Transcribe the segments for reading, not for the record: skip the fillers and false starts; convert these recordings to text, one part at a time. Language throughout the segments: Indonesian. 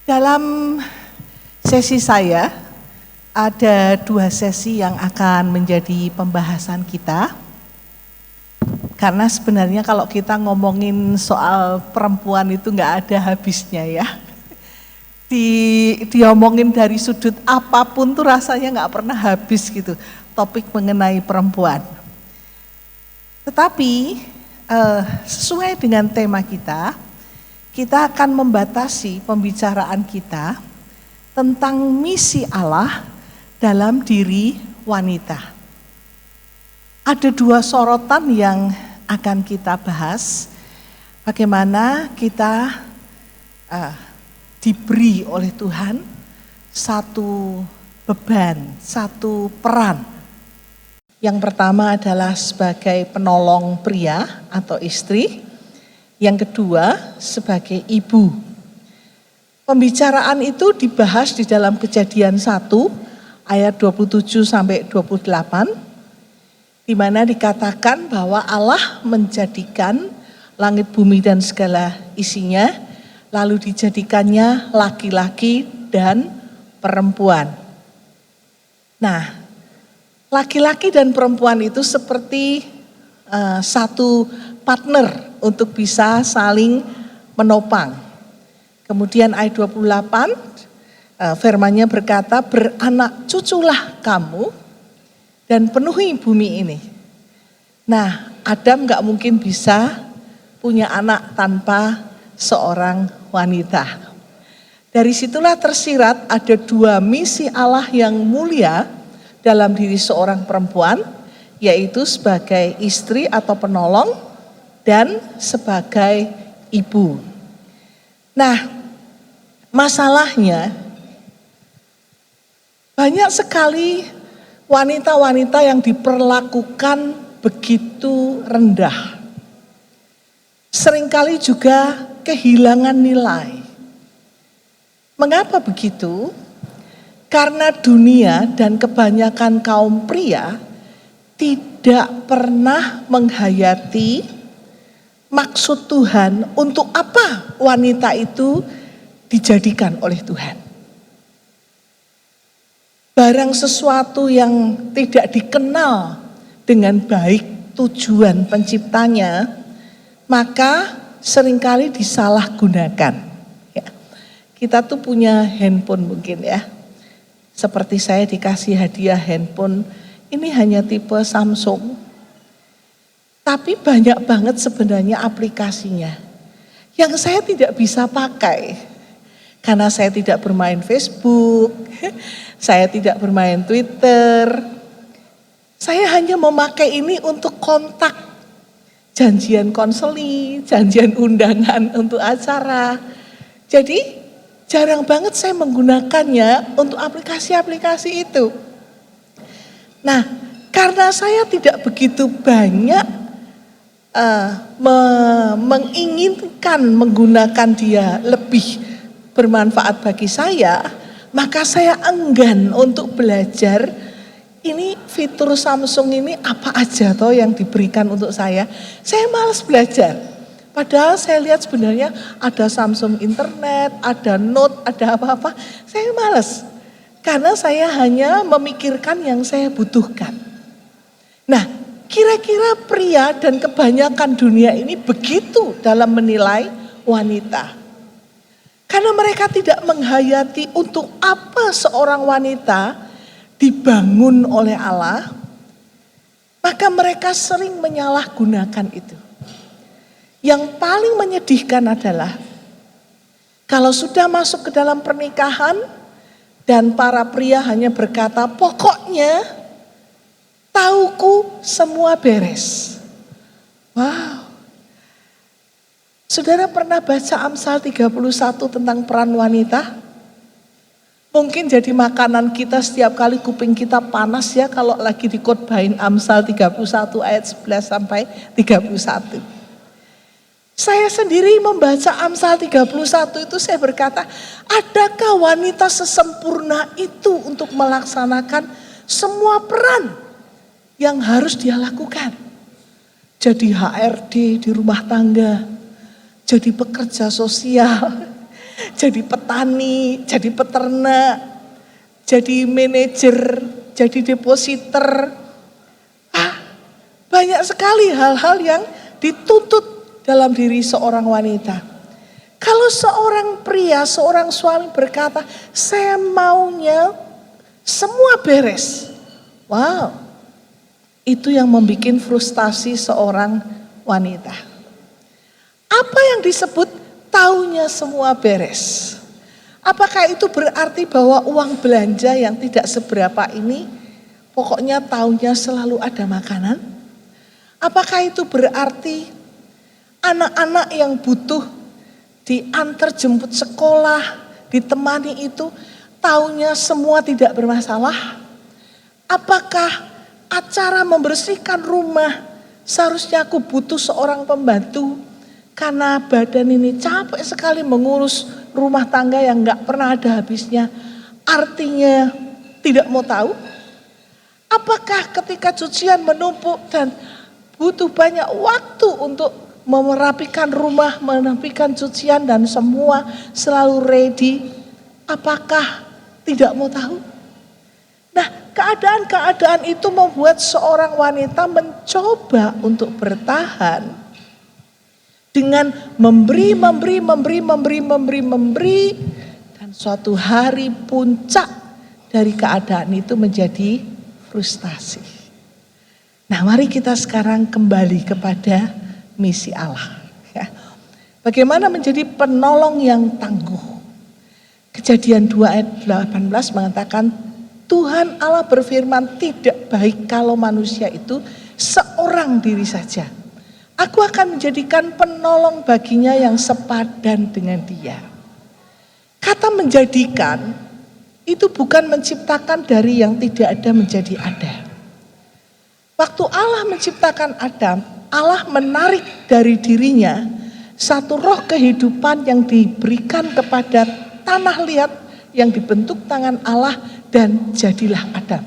Dalam sesi saya, ada 2 sesi yang akan menjadi pembahasan kita. Karena sebenarnya kalau kita ngomongin soal perempuan itu nggak ada habisnya ya. Diomongin dari sudut apapun tuh rasanya nggak pernah habis gitu, topik mengenai perempuan. Tetapi sesuai dengan tema kita akan membatasi pembicaraan kita tentang misi Allah dalam diri wanita. Ada 2 sorotan yang akan kita bahas, bagaimana kita diberi oleh Tuhan satu beban, satu peran. Yang pertama adalah sebagai penolong pria atau istri. Yang kedua sebagai ibu. Pembicaraan itu dibahas di dalam Kejadian 1 ayat 27 sampai 28, di mana dikatakan bahwa Allah menjadikan langit bumi dan segala isinya, lalu dijadikannya laki-laki dan perempuan. Nah, laki-laki dan perempuan itu seperti satu partner untuk bisa saling menopang. Kemudian ayat 28 firman-Nya berkata, beranak cuculah kamu dan penuhi bumi ini. Nah, Adam gak mungkin bisa punya anak tanpa seorang wanita. Dari situlah tersirat ada 2 misi Allah yang mulia dalam diri seorang perempuan, yaitu sebagai istri atau penolong dan sebagai ibu. Nah, masalahnya banyak sekali wanita-wanita yang diperlakukan begitu rendah. Seringkali juga kehilangan nilai. Mengapa begitu? Karena dunia dan kebanyakan kaum pria tidak pernah menghayati maksud Tuhan untuk apa wanita itu dijadikan oleh Tuhan. Barang sesuatu yang tidak dikenal dengan baik tujuan penciptanya, maka seringkali disalahgunakan. Ya. Kita tuh punya handphone mungkin ya. Seperti saya dikasih hadiah handphone, ini hanya tipe Samsung. Tapi banyak banget sebenarnya aplikasinya yang saya tidak bisa pakai. Karena saya tidak bermain Facebook, saya tidak bermain Twitter. Saya hanya memakai ini untuk kontak, janjian konseling, janjian undangan untuk acara. Jadi jarang banget saya menggunakannya untuk aplikasi-aplikasi itu. Nah, karena saya tidak begitu banyak menginginkan menggunakan dia lebih bermanfaat bagi saya, maka saya enggan untuk belajar ini fitur Samsung ini apa aja toh yang diberikan untuk saya. Saya malas belajar. Padahal saya lihat sebenarnya ada Samsung Internet, ada Note, ada apa-apa. Saya malas. Karena saya hanya memikirkan yang saya butuhkan. Nah, kira-kira pria dan kebanyakan dunia ini begitu dalam menilai wanita. Karena mereka tidak menghayati untuk apa seorang wanita dibangun oleh Allah, maka mereka sering menyalahgunakan itu. Yang paling menyedihkan adalah kalau sudah masuk ke dalam pernikahan dan para pria hanya berkata, pokoknya tauku semua beres. Wow. Saudara pernah baca Amsal 31 tentang peran wanita? Mungkin jadi makanan kita setiap kali kuping kita panas ya kalau lagi dikhotbahin Amsal 31 ayat 11 sampai 31. Saya sendiri membaca Amsal 31 itu saya berkata, adakah wanita sesempurna itu untuk melaksanakan semua peran yang harus dia lakukan? Jadi HRD di rumah tangga, jadi pekerja sosial, jadi petani, jadi peternak, jadi manajer, jadi depositor. Banyak sekali hal-hal yang dituntut dalam diri seorang wanita. Kalau seorang pria, seorang suami berkata, saya maunya semua beres. Wow, itu yang membuat frustasi seorang wanita. Apa yang disebut taunya semua beres? Apakah itu berarti bahwa uang belanja yang tidak seberapa ini, pokoknya taunya selalu ada makanan? Apakah itu berarti anak-anak yang butuh diantar jemput sekolah, ditemani itu, taunya semua tidak bermasalah? Apakah acara membersihkan rumah, seharusnya aku butuh seorang pembantu, karena badan ini capek sekali mengurus rumah tangga yang gak pernah ada habisnya, artinya tidak mau tahu? Apakah ketika cucian menumpuk dan butuh banyak waktu untuk merapikan rumah, merapikan cucian dan semua selalu ready, apakah tidak mau tahu? Nah, keadaan-keadaan itu membuat seorang wanita mencoba untuk bertahan dengan memberi, dan suatu hari puncak dari keadaan itu menjadi frustasi. Nah, mari kita sekarang kembali kepada misi Allah. Ya. Bagaimana menjadi penolong yang tangguh? Kejadian 2 ayat 18 mengatakan, Tuhan Allah berfirman, tidak baik kalau manusia itu seorang diri saja. Aku akan menjadikan penolong baginya yang sepadan dengan dia. Kata menjadikan itu bukan menciptakan dari yang tidak ada menjadi ada. Waktu Allah menciptakan Adam, Allah menarik dari dirinya satu roh kehidupan yang diberikan kepada tanah liat yang dibentuk tangan Allah, dan jadilah Adam.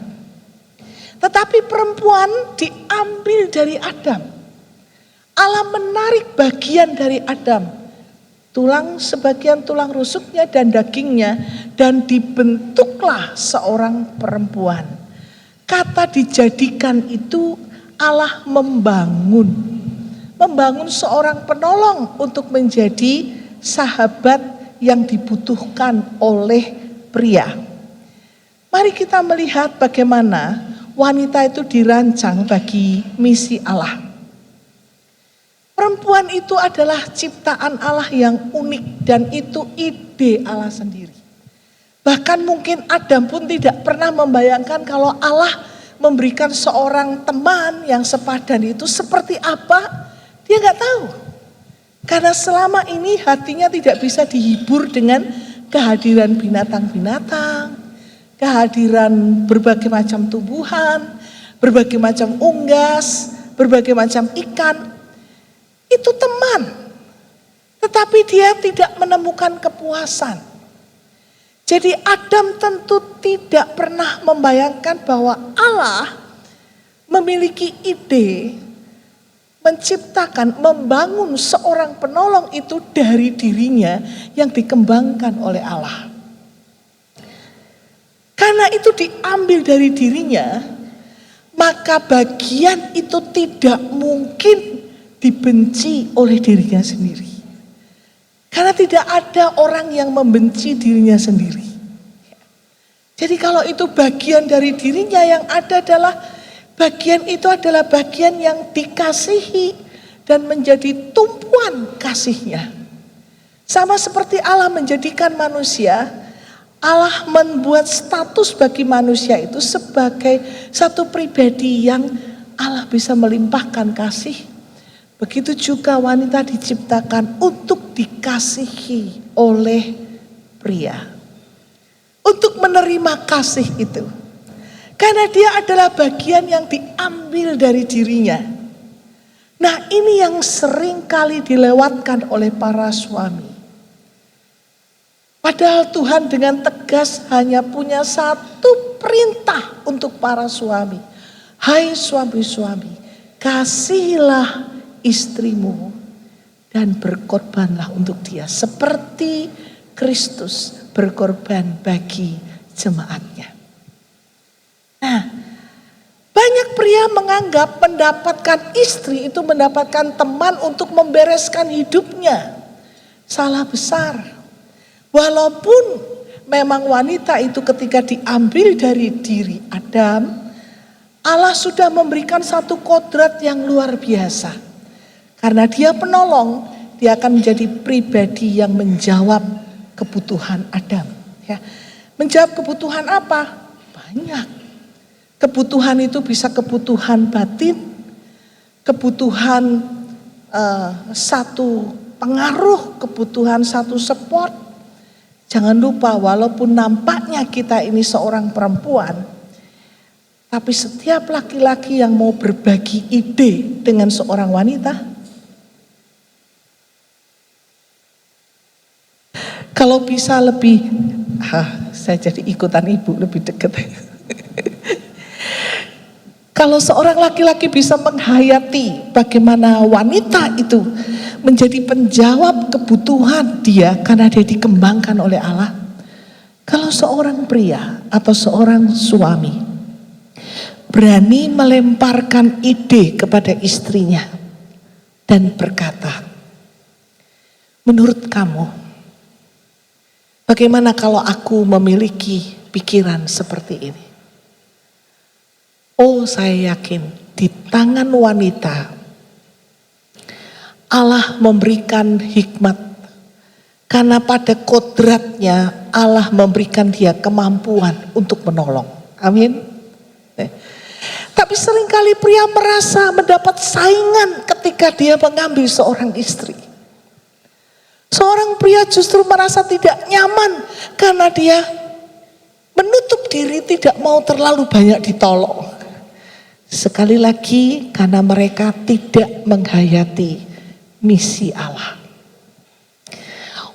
Tetapi perempuan diambil dari Adam. Allah menarik bagian dari Adam, sebagian tulang rusuknya dan dagingnya, dan dibentuklah seorang perempuan. Kata dijadikan itu Allah membangun seorang penolong untuk menjadi sahabat yang dibutuhkan oleh pria. Mari kita melihat bagaimana wanita itu dirancang bagi misi Allah. Perempuan itu adalah ciptaan Allah yang unik dan itu ide Allah sendiri. Bahkan mungkin Adam pun tidak pernah membayangkan kalau Allah memberikan seorang teman yang sepadan itu seperti apa, dia gak tahu. Karena selama ini hatinya tidak bisa dihibur dengan kehadiran binatang-binatang, kehadiran berbagai macam tumbuhan, berbagai macam unggas, berbagai macam ikan. Itu teman, tetapi dia tidak menemukan kepuasan. Jadi Adam tentu tidak pernah membayangkan bahwa Allah memiliki ide menciptakan, membangun seorang penolong itu dari dirinya yang dikembangkan oleh Allah. Karena itu diambil dari dirinya, maka bagian itu tidak mungkin dibenci oleh dirinya sendiri. Karena tidak ada orang yang membenci dirinya sendiri. Jadi kalau itu bagian dari dirinya, yang ada adalah bagian itu adalah bagian yang dikasihi dan menjadi tumpuan kasihnya. Sama seperti Allah menjadikan manusia, Allah membuat status bagi manusia itu sebagai satu pribadi yang Allah bisa melimpahkan kasih. Begitu juga wanita diciptakan untuk dikasihi oleh pria. Untuk menerima kasih itu. Karena dia adalah bagian yang diambil dari dirinya. Nah, ini yang sering kali dilewatkan oleh para suami. Padahal Tuhan dengan tegas hanya punya satu perintah untuk para suami. Hai suami-suami, kasihilah istrimu dan berkorbanlah untuk dia seperti Kristus berkorban bagi jemaatnya. Nah, banyak pria menganggap mendapatkan istri itu mendapatkan teman untuk membereskan hidupnya. Salah besar. Walaupun memang wanita itu ketika diambil dari diri Adam, Allah sudah memberikan satu kodrat yang luar biasa. Karena dia penolong, dia akan menjadi pribadi yang menjawab kebutuhan Adam. Ya. Menjawab kebutuhan apa? Banyak. Kebutuhan itu bisa kebutuhan batin, kebutuhan satu pengaruh, kebutuhan satu support. Jangan lupa walaupun nampaknya kita ini seorang perempuan, tapi setiap laki-laki yang mau berbagi ide dengan seorang wanita, kalau bisa lebih, saya jadi ikutan ibu lebih dekat. Kalau seorang laki-laki bisa menghayati bagaimana wanita itu menjadi penjawab kebutuhan dia karena dia dikembangkan oleh Allah. Kalau seorang pria atau seorang suami berani melemparkan ide kepada istrinya dan berkata, menurut kamu, bagaimana kalau aku memiliki pikiran seperti ini? Oh, saya yakin di tangan wanita Allah memberikan hikmat. Karena pada kodratnya Allah memberikan dia kemampuan untuk menolong. Amin. Tapi seringkali pria merasa mendapat saingan ketika dia mengambil seorang istri. Seorang pria justru merasa tidak nyaman karena dia menutup diri, tidak mau terlalu banyak ditolong. Sekali lagi karena mereka tidak menghayati misi Allah.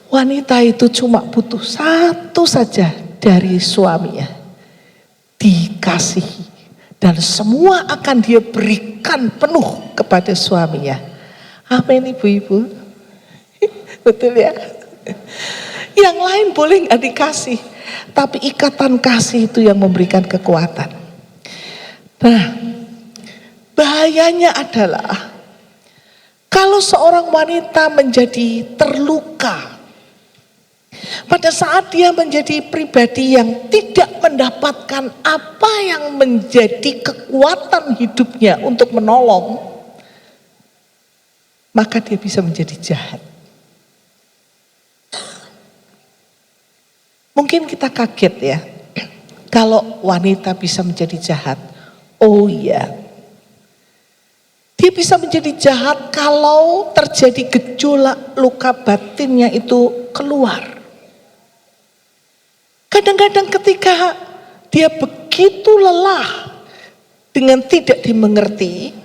Wanita itu cuma butuh satu saja dari suaminya, dikasihi, dan semua akan dia berikan penuh kepada suaminya. Amin ibu-ibu. Betul ya. Yang lain boleh gak dikasih, tapi ikatan kasih itu yang memberikan kekuatan. Nah, bahayanya adalah kalau seorang wanita menjadi terluka pada saat dia menjadi pribadi yang tidak mendapatkan apa yang menjadi kekuatan hidupnya untuk menolong, maka dia bisa menjadi jahat. Mungkin kita kaget ya, kalau wanita bisa menjadi jahat. Oh iya, dia bisa menjadi jahat kalau terjadi gejolak luka batinnya itu keluar. Kadang-kadang ketika dia begitu lelah dengan tidak dimengerti,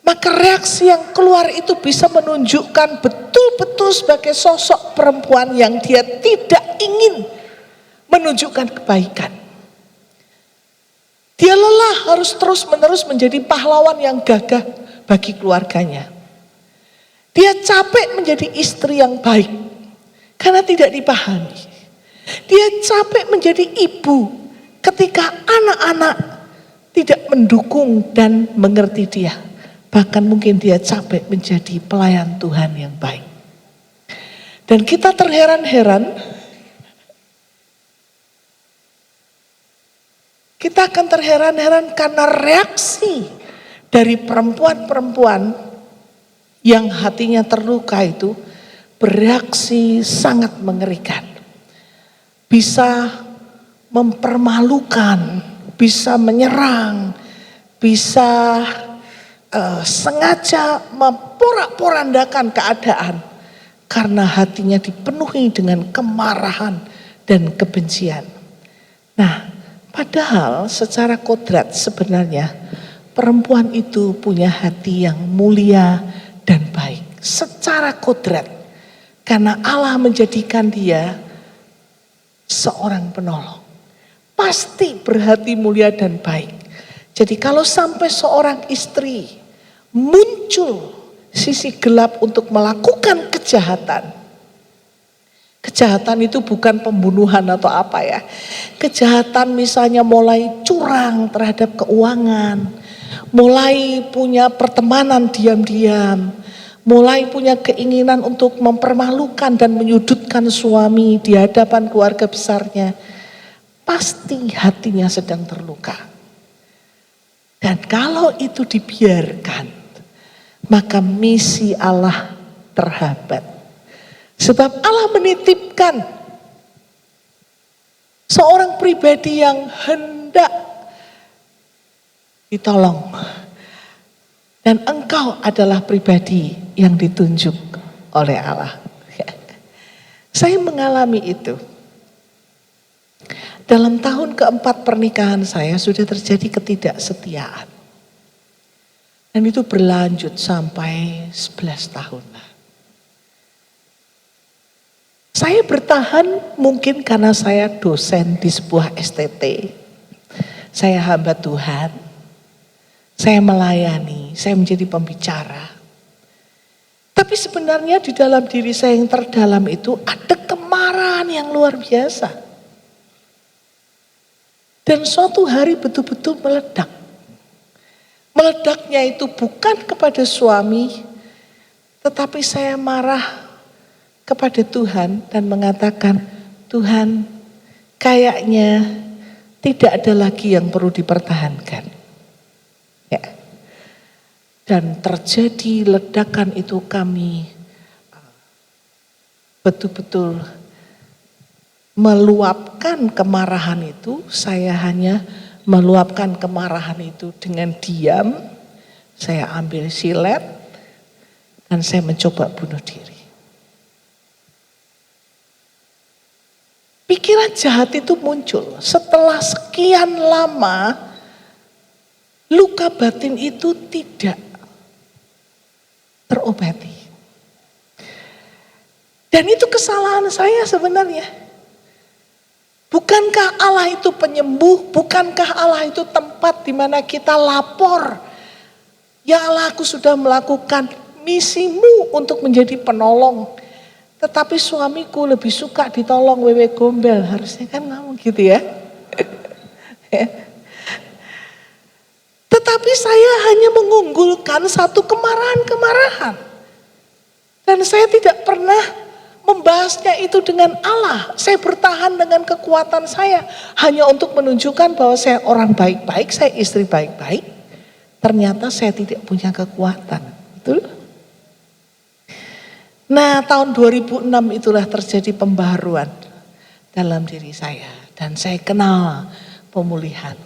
maka reaksi yang keluar itu bisa menunjukkan betul-betul sebagai sosok perempuan yang dia tidak ingin menunjukkan kebaikan. Dia lelah harus terus-menerus menjadi pahlawan yang gagah bagi keluarganya. Dia capek menjadi istri yang baik karena tidak dipahami. Dia capek menjadi ibu ketika anak-anak tidak mendukung dan mengerti dia. Bahkan mungkin dia capek menjadi pelayan Tuhan yang baik. Dan kita terheran-heran, kita akan terheran-heran karena reaksi dari perempuan-perempuan yang hatinya terluka itu bereaksi sangat mengerikan. Bisa mempermalukan, bisa menyerang, bisa sengaja memporak-porandakan keadaan karena hatinya dipenuhi dengan kemarahan dan kebencian. Nah, padahal secara kodrat sebenarnya perempuan itu punya hati yang mulia dan baik. Secara kodrat, karena Allah menjadikan dia seorang penolong. Pasti berhati mulia dan baik. Jadi kalau sampai seorang istri muncul sisi gelap untuk melakukan kejahatan, Kejahatan itu bukan pembunuhan atau apa ya. Kejahatan misalnya mulai curang terhadap keuangan, mulai punya pertemanan diam-diam, mulai punya keinginan untuk mempermalukan dan menyudutkan suami di hadapan keluarga besarnya. Pasti hatinya sedang terluka. Dan kalau itu dibiarkan, maka misi Allah terhambat. Sebab Allah menitipkan seorang pribadi yang hendak ditolong. Dan engkau adalah pribadi yang ditunjuk oleh Allah. Saya mengalami itu. Dalam tahun keempat pernikahan saya sudah terjadi ketidaksetiaan. Dan itu berlanjut sampai 11 tahun. Saya bertahan mungkin karena saya dosen di sebuah STT. Saya hamba Tuhan. Saya melayani, saya menjadi pembicara. Tapi sebenarnya di dalam diri saya yang terdalam itu ada kemarahan yang luar biasa. Dan suatu hari betul-betul meledak. Meledaknya itu bukan kepada suami, tetapi saya marah kepada Tuhan dan mengatakan, Tuhan, kayaknya tidak ada lagi yang perlu dipertahankan. Ya. Dan terjadi ledakan itu, kami betul-betul meluapkan kemarahan itu. Saya hanya meluapkan kemarahan itu dengan diam. Saya ambil silet dan saya mencoba bunuh diri. Pikiran jahat itu muncul setelah sekian lama luka batin itu tidak terobati. Dan itu kesalahan saya sebenarnya. Bukankah Allah itu penyembuh? Bukankah Allah itu tempat di mana kita lapor? Ya Allah, aku sudah melakukan misimu untuk menjadi penolong. Tetapi suamiku lebih suka ditolong wewe gombel. Harusnya kan ngomong gitu ya. Tetapi saya hanya mengunggulkan satu kemarahan-kemarahan. Dan saya tidak pernah membahasnya itu dengan Allah. Saya bertahan dengan kekuatan saya. Hanya untuk menunjukkan bahwa saya orang baik-baik, saya istri baik-baik. Ternyata saya tidak punya kekuatan. Betul? Nah, tahun 2006 itulah terjadi pembaharuan dalam diri saya. Dan saya kenal pemulihan.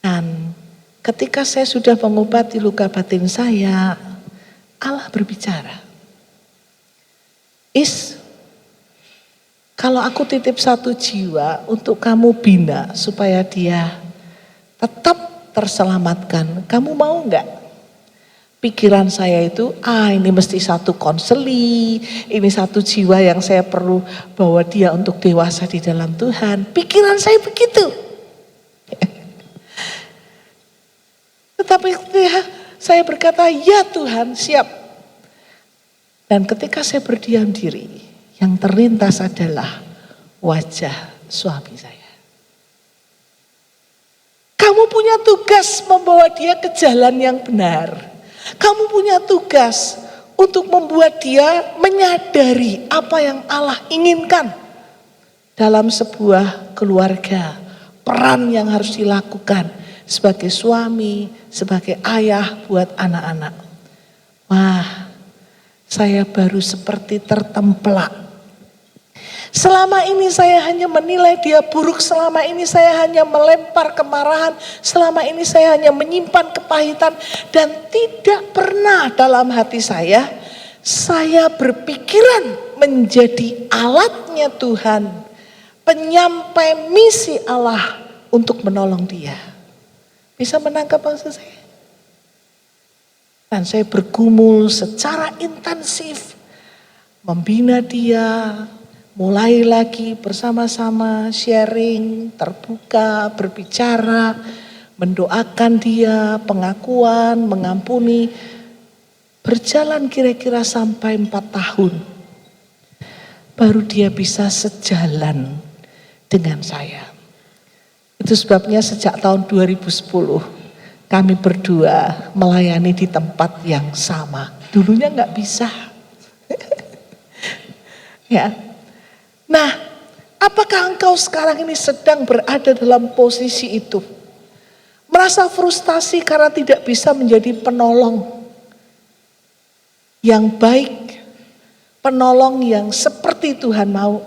Dan ketika saya sudah mengobati luka batin saya, Allah berbicara. Kalau aku titip satu jiwa untuk kamu bina supaya dia tetap terselamatkan, kamu mau enggak? Pikiran saya itu, ini mesti satu konseli, ini satu jiwa yang saya perlu bawa dia untuk dewasa di dalam Tuhan. Pikiran saya begitu. Tetapi saya berkata, ya Tuhan, siap. Dan ketika saya berdiam diri, yang terlintas adalah wajah suami saya. Kamu punya tugas membawa dia ke jalan yang benar. Kamu punya tugas untuk membuat dia menyadari apa yang Allah inginkan dalam sebuah keluarga. Peran yang harus dilakukan sebagai suami, sebagai ayah buat anak-anak. Wah, saya baru seperti tertemplak. Selama ini saya hanya menilai dia buruk, selama ini saya hanya melempar kemarahan, selama ini saya hanya menyimpan kepahitan, dan tidak pernah dalam hati saya berpikiran menjadi alatnya Tuhan, penyampai misi Allah untuk menolong dia. Bisa menangkap maksud saya? Dan saya bergumul secara intensif, membina dia, mulai lagi bersama-sama sharing, terbuka, berbicara, mendoakan dia, pengakuan, mengampuni. Berjalan kira-kira sampai 4 tahun. baru dia bisa sejalan dengan saya. Itu sebabnya sejak tahun 2010 kami berdua melayani di tempat yang sama. Dulunya nggak bisa. Ya. Nah, apakah engkau sekarang ini sedang berada dalam posisi itu? Merasa frustasi karena tidak bisa menjadi penolong yang baik, penolong yang seperti Tuhan mau.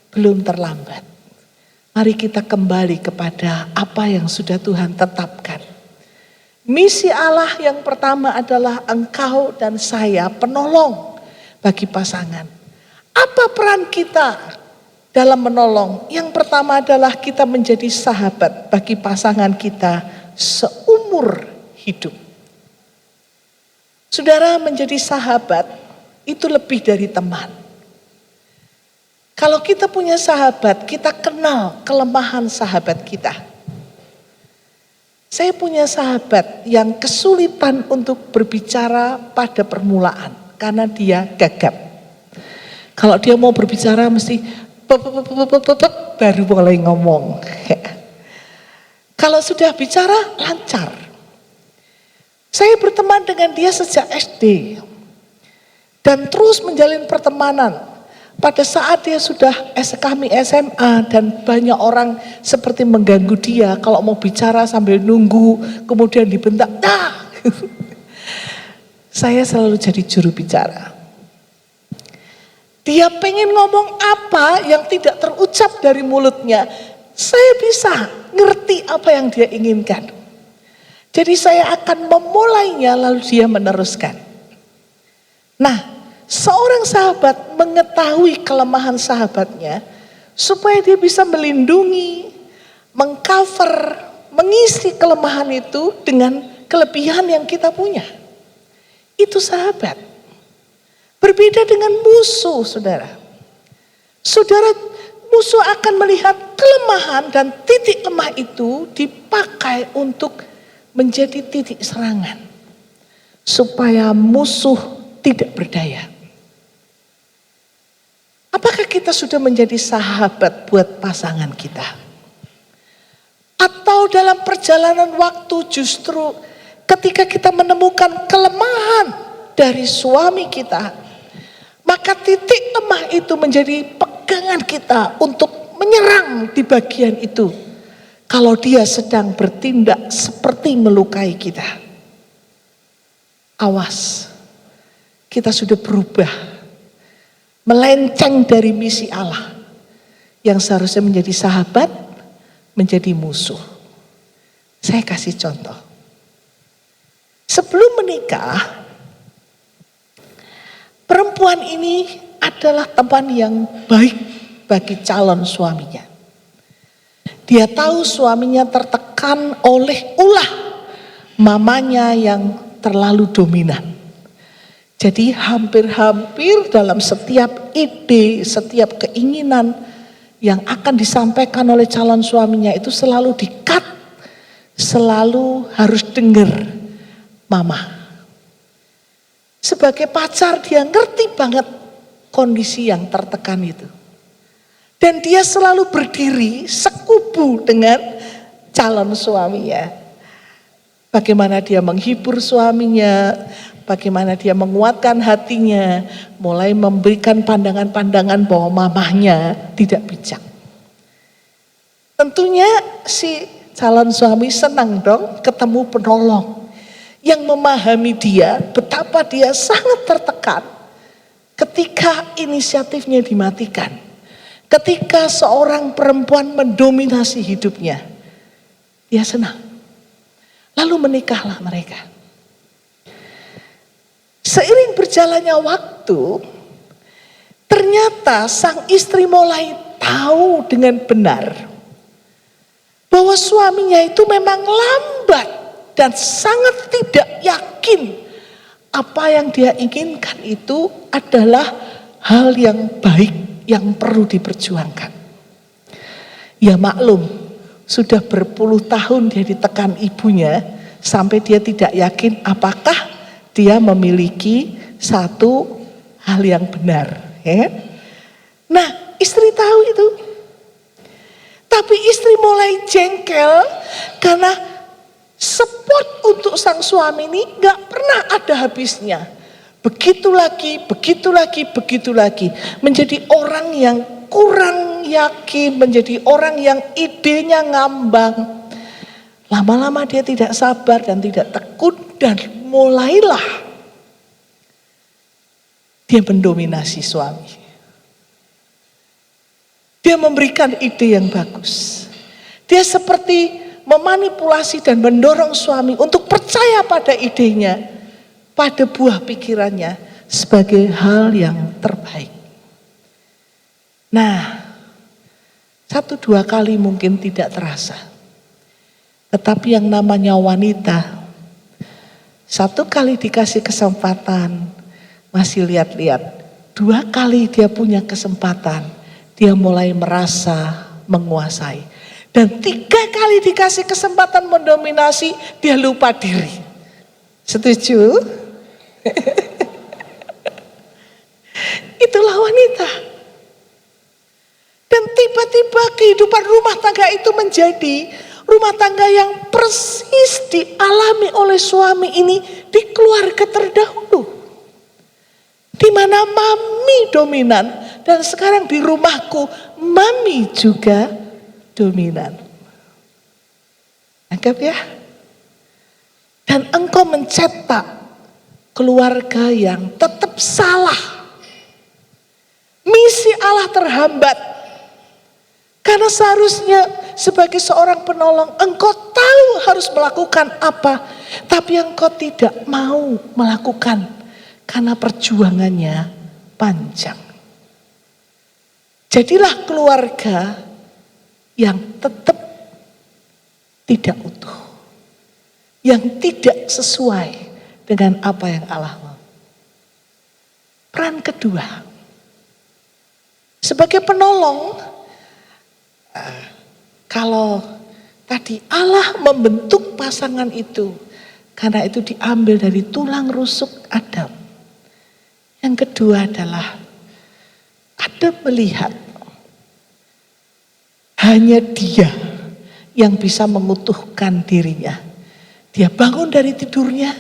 Belum terlambat. Mari kita kembali kepada apa yang sudah Tuhan tetapkan. Misi Allah yang pertama adalah engkau dan saya penolong bagi pasangan. Apa peran kita dalam menolong? Yang pertama adalah kita menjadi sahabat bagi pasangan kita seumur hidup. Saudara, menjadi sahabat itu lebih dari teman. Kalau kita punya sahabat, kita kenal kelemahan sahabat kita. Saya punya sahabat yang kesulitan untuk berbicara pada permulaan karena dia gagap. Kalau dia mau berbicara mesti baru mulai ngomong. Kalau sudah bicara lancar. Saya berteman dengan dia sejak SD dan terus menjalin pertemanan. Pada saat dia sudah kami SMA dan banyak orang seperti mengganggu dia kalau mau bicara sambil nunggu kemudian dibentak. Nah, saya selalu jadi juru bicara. Dia pengen ngomong apa yang tidak terucap dari mulutnya. Saya bisa ngerti apa yang dia inginkan. Jadi saya akan memulainya lalu dia meneruskan. Nah, seorang sahabat mengetahui kelemahan sahabatnya supaya dia bisa melindungi, mengcover, mengisi kelemahan itu dengan kelebihan yang kita punya. Itu sahabat. Berbeda dengan musuh, saudara. Saudara, musuh akan melihat kelemahan dan titik lemah itu dipakai untuk menjadi titik serangan. Supaya musuh tidak berdaya. Apakah kita sudah menjadi sahabat buat pasangan kita? Atau dalam perjalanan waktu justru ketika kita menemukan kelemahan dari suami kita, maka titik lemah itu menjadi pegangan kita untuk menyerang di bagian itu. Kalau dia sedang bertindak seperti melukai kita. Awas, kita sudah berubah. Melenceng dari misi Allah. Yang seharusnya menjadi sahabat, menjadi musuh. Saya kasih contoh. Sebelum menikah, perempuan ini adalah teman yang baik bagi calon suaminya. Dia tahu suaminya tertekan oleh ulah mamanya yang terlalu dominan. Jadi hampir-hampir dalam setiap ide, setiap keinginan yang akan disampaikan oleh calon suaminya itu selalu di-cut, selalu harus dengar mama. Sebagai pacar dia ngerti banget kondisi yang tertekan itu. Dan dia selalu berdiri sekubu dengan calon suaminya. Bagaimana dia menghibur suaminya, bagaimana dia menguatkan hatinya, mulai memberikan pandangan-pandangan bahwa mamahnya tidak bijak. Tentunya si calon suami senang dong ketemu penolong yang memahami dia, betapa dia sangat tertekan ketika inisiatifnya dimatikan. Ketika seorang perempuan mendominasi hidupnya, dia senang. Lalu menikahlah mereka. Seiring berjalannya waktu, ternyata sang istri mulai tahu dengan benar bahwa suaminya itu memang lambat dan sangat tidak yakin apa yang dia inginkan itu adalah hal yang baik yang perlu diperjuangkan. Ya maklum, sudah berpuluh tahun dia ditekan ibunya sampai dia tidak yakin apakah dia memiliki satu hal yang benar. Ya. Nah, istri tahu itu. Tapi istri mulai jengkel karena support untuk sang suami ini gak pernah ada habisnya. Begitu lagi, begitu lagi, begitu lagi. Menjadi orang yang kurang yakin, menjadi orang yang idenya ngambang. Lama-lama dia tidak sabar dan tidak tekun dan mulailah dia mendominasi suami. Dia memberikan ide yang bagus. Dia seperti memanipulasi dan mendorong suami untuk percaya pada idenya, pada buah pikirannya sebagai hal yang terbaik. Nah, 1-2 kali mungkin tidak terasa. Tetapi yang namanya wanita, 1 kali dikasih kesempatan, masih lihat-lihat. 2 kali dia punya kesempatan, dia mulai merasa menguasai. Dan 3 kali dikasih kesempatan mendominasi, dia lupa diri. Setuju? Itulah wanita. Dan tiba-tiba kehidupan rumah tangga itu menjadi rumah tangga yang persis dialami oleh suami ini di keluarga terdahulu. Di mana mami dominan dan sekarang di rumahku mami juga dominan. Anggap ya. Dan engkau mencetak keluarga yang tetap salah. Misi Allah terhambat. Karena seharusnya sebagai seorang penolong engkau tahu harus melakukan apa. Tapi engkau tidak mau melakukan. Karena perjuangannya panjang. Jadilah keluarga yang tetap tidak utuh. Yang tidak sesuai dengan apa yang Allah mau. Peran kedua. Sebagai penolong, kalau tadi Allah membentuk pasangan itu, karena itu diambil dari tulang rusuk Adam. Yang kedua adalah Adam melihat hanya dia yang bisa mengutuhkan dirinya. Dia bangun dari tidurnya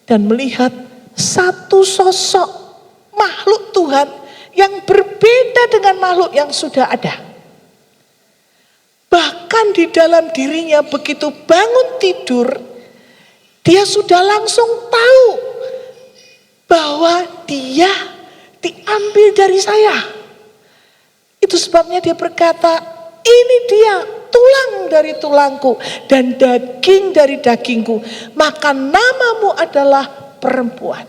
dan melihat satu sosok makhluk Tuhan yang berbeda dengan makhluk yang sudah ada. Bahkan di dalam dirinya begitu bangun tidur, dia sudah langsung tahu bahwa dia diambil dari saya. Itu sebabnya dia berkata, ini dia tulang dari tulangku dan daging dari dagingku. Maka namamu adalah perempuan.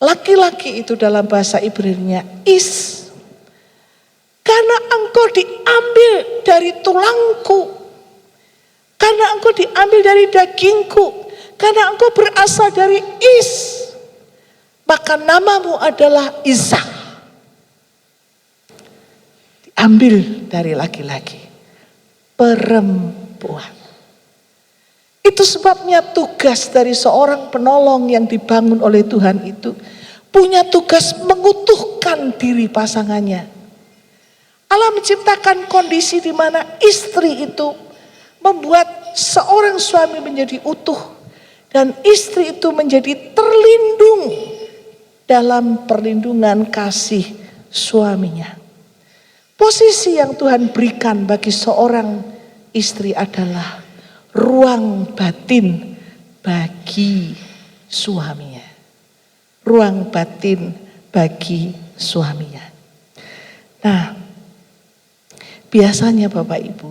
Laki-laki itu dalam bahasa Ibrani-nya is. Karena engkau diambil dari tulangku. Karena engkau diambil dari dagingku. Karena engkau berasal dari is. Maka namamu adalah Ishak. Diambil dari laki-laki. Perempuan. Itu sebabnya tugas dari seorang penolong yang dibangun oleh Tuhan itu. Punya tugas mengutuhkan diri pasangannya. Allah menciptakan kondisi di mana istri itu membuat seorang suami menjadi utuh. Dan istri itu menjadi terlindung dalam perlindungan kasih suaminya. Posisi yang Tuhan berikan bagi seorang istri adalah ruang batin bagi suaminya. Ruang batin bagi suaminya. Nah, biasanya Bapak Ibu,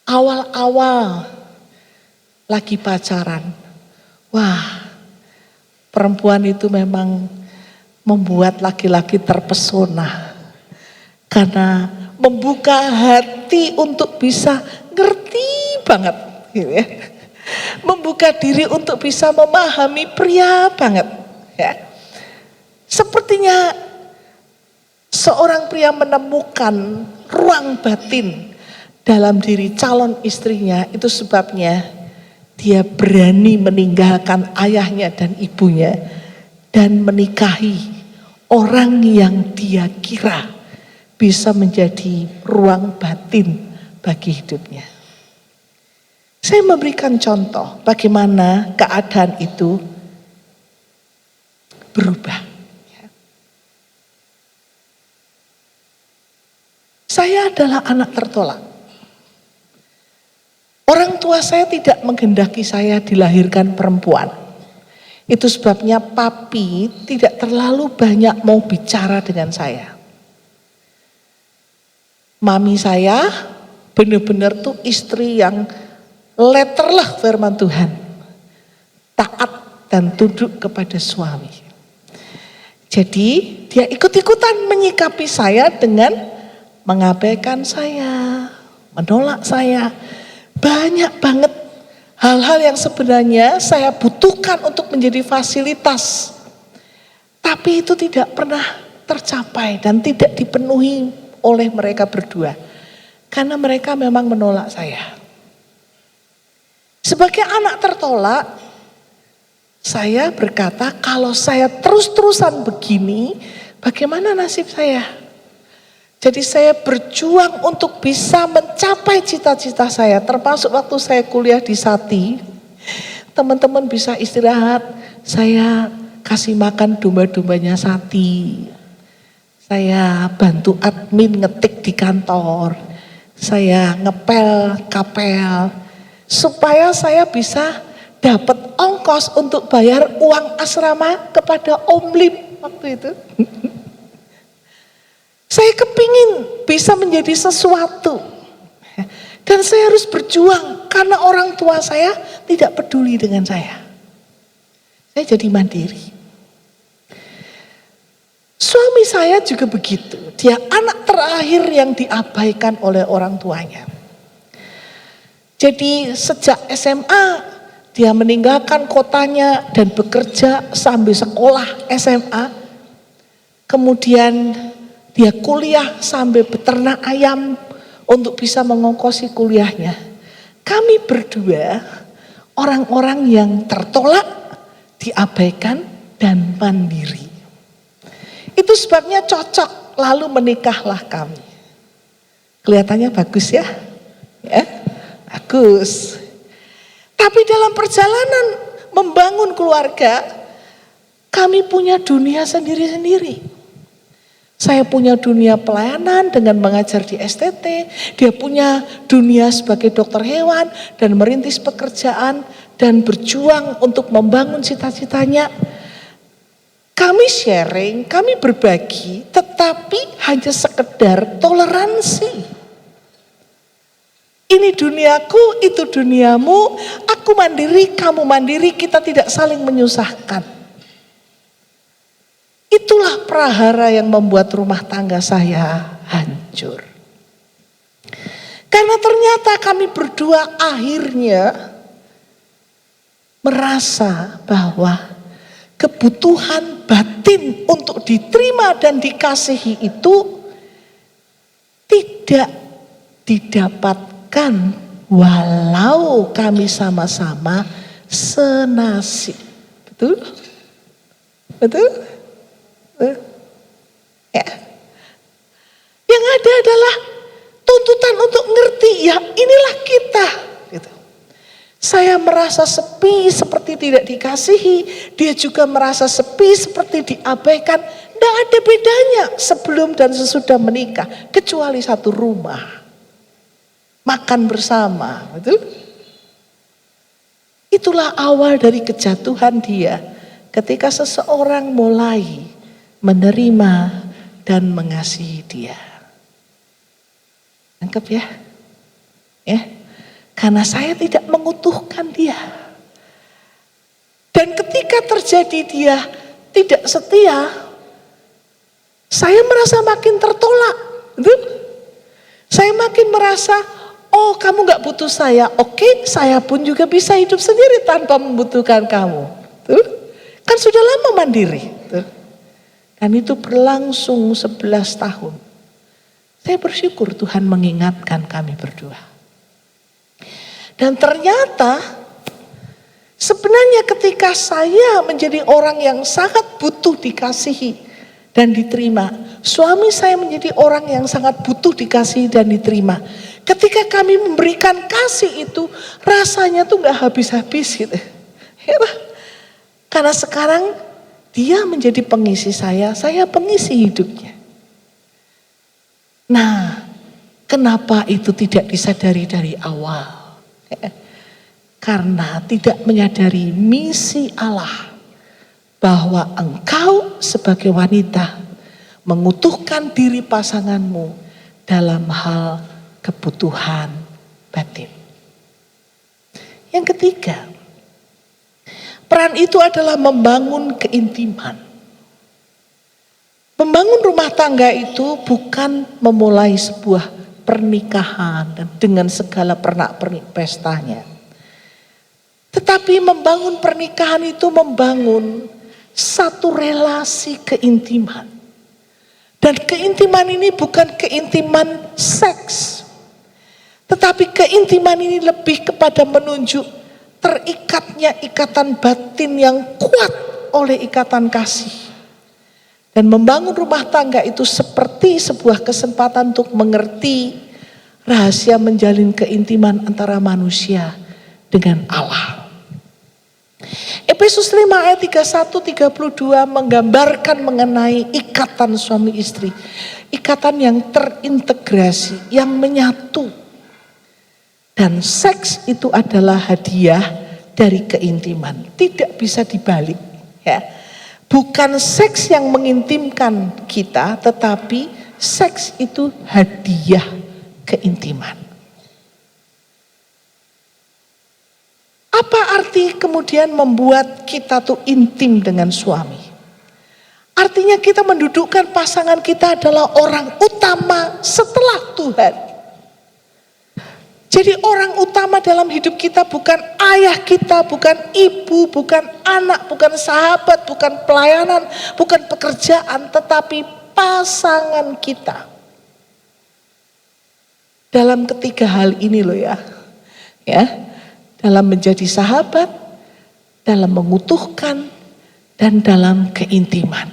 awal-awal lagi pacaran, wah, perempuan itu memang membuat laki-laki terpesona. Karena membuka hati untuk bisa ngerti banget. Gitu ya. Membuka diri untuk bisa memahami pria banget. Ya. Sepertinya seorang pria menemukan ruang batin dalam diri calon istrinya. Itu sebabnya dia berani meninggalkan ayahnya dan ibunya dan menikahi orang yang dia kira bisa menjadi ruang batin bagi hidupnya. Saya memberikan contoh bagaimana keadaan itu berubah. Saya adalah anak tertolak. Orang tua saya tidak menghendaki saya dilahirkan perempuan. Itu sebabnya papi tidak terlalu banyak mau bicara dengan saya. Mami saya benar-benar tuh istri yang letterlah firman Tuhan. Taat dan tunduk kepada suami. Jadi dia ikut-ikutan menyikapi saya dengan mengabaikan saya, menolak saya. Banyak banget hal-hal yang sebenarnya saya butuhkan untuk menjadi fasilitas. Tapi itu tidak pernah tercapai dan tidak dipenuhi oleh mereka berdua. Karena mereka memang menolak saya. Sebagai anak tertolak, saya berkata kalau saya terus-terusan begini, bagaimana nasib saya? Jadi saya berjuang untuk bisa mencapai cita-cita saya, termasuk waktu saya kuliah di Sati. Teman-teman bisa istirahat, saya kasih makan domba-dombanya Sati. Saya bantu admin ngetik di kantor. Saya ngepel kapel. Supaya saya bisa dapat ongkos untuk bayar uang asrama kepada Om Lim waktu itu. Saya kepingin bisa menjadi sesuatu. Dan saya harus berjuang karena orang tua saya tidak peduli dengan saya. Saya jadi mandiri. Suami saya juga begitu. Dia anak terakhir yang diabaikan oleh orang tuanya. Jadi sejak SMA dia meninggalkan kotanya dan bekerja sambil sekolah SMA. Kemudian dia kuliah sambil beternak ayam untuk bisa mengongkosi kuliahnya. Kami berdua orang-orang yang tertolak, diabaikan dan mandiri. Itu sebabnya cocok, lalu menikahlah kami. Kelihatannya bagus ya? Ya, bagus. Tapi dalam perjalanan membangun keluarga, kami punya dunia sendiri-sendiri. Saya punya dunia pelayanan dengan mengajar di STT, dia punya dunia sebagai dokter hewan dan merintis pekerjaan dan berjuang untuk membangun cita-citanya. Kami sharing, kami berbagi, tetapi hanya sekedar toleransi. Ini duniaku, itu duniamu, aku mandiri, kamu mandiri, kita tidak saling menyusahkan. Itulah prahara yang membuat rumah tangga saya hancur. Karena ternyata kami berdua akhirnya merasa bahwa kebutuhan batin untuk diterima dan dikasihi itu tidak didapatkan walau kami sama-sama senasib. Betul? Betul? Ya. Yang ada adalah tuntutan untuk ngerti, ya inilah kita. Gitu. Saya merasa sepi seperti tidak dikasihi, dia juga merasa sepi seperti diabaikan. Tidak ada bedanya sebelum dan sesudah menikah, kecuali satu rumah. Makan bersama, betul? Itulah awal dari kejatuhan dia ketika seseorang mulai menerima dan mengasihi dia. Tangkap ya? Ya. Karena saya tidak mengutuhkan dia. Dan ketika terjadi dia tidak setia, saya merasa makin tertolak. Betul? Saya makin merasa, oh kamu gak butuh saya. Oke, saya pun juga bisa hidup sendiri tanpa membutuhkan kamu. Betul? Kan sudah lama mandiri. Betul? Dan itu berlangsung 11 tahun. Saya bersyukur Tuhan mengingatkan kami berdua. Dan ternyata sebenarnya ketika saya menjadi orang yang sangat butuh dikasihi dan diterima. Suami saya menjadi orang yang sangat butuh dikasihi dan diterima. Ketika kami memberikan kasih itu, rasanya tuh gak habis-habis gitu. Ya, karena sekarang dia menjadi pengisi saya pengisi hidupnya. Nah, kenapa itu tidak disadari dari awal? Karena tidak menyadari misi Allah, bahwa engkau sebagai wanita mengutuhkan diri pasanganmu dalam hal kebutuhan batin. Yang ketiga, peran itu adalah membangun keintiman. Membangun rumah tangga itu bukan memulai sebuah pernikahan dan dengan segala pernak-pernik pestanya. Tetapi membangun pernikahan itu membangun satu relasi keintiman. Dan keintiman ini bukan keintiman seks. Tetapi keintiman ini lebih kepada menunjuk terikatnya ikatan batin yang kuat oleh ikatan kasih. Dan membangun rumah tangga itu seperti sebuah kesempatan untuk mengerti rahasia menjalin keintiman antara manusia dengan Allah. Efesus 5 ayat 31-32 menggambarkan mengenai ikatan suami istri. Ikatan yang terintegrasi, yang menyatu. Dan seks itu adalah hadiah dari keintiman. Tidak bisa dibalik. Ya. Bukan seks yang mengintimkan kita, tetapi seks itu hadiah keintiman. Apa arti kemudian membuat kita tuh intim dengan suami? Artinya kita mendudukkan pasangan kita adalah orang utama setelah Tuhan. Jadi orang utama dalam hidup kita bukan ayah kita, bukan ibu, bukan anak, bukan sahabat, bukan pelayanan, bukan pekerjaan, tetapi pasangan kita. Dalam ketiga hal ini loh ya. Dalam menjadi sahabat, dalam mengutuhkan, dan dalam keintiman.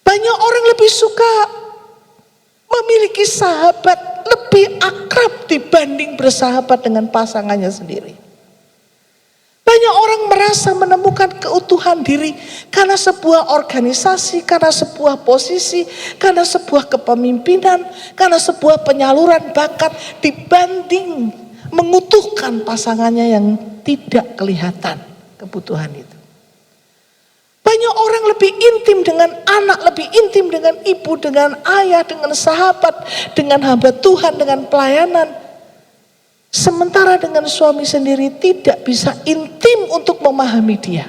Banyak orang lebih suka memiliki sahabat lebih akrab dibanding bersahabat dengan pasangannya sendiri. Banyak orang merasa menemukan keutuhan diri karena sebuah organisasi, karena sebuah posisi, karena sebuah kepemimpinan, karena sebuah penyaluran bakat dibanding mengutuhkan pasangannya yang tidak kelihatan kebutuhan itu. Banyak orang lebih intim dengan anak, lebih intim dengan ibu, dengan ayah, dengan sahabat, dengan hamba Tuhan, dengan pelayanan. Sementara dengan suami sendiri tidak bisa intim untuk memahami dia.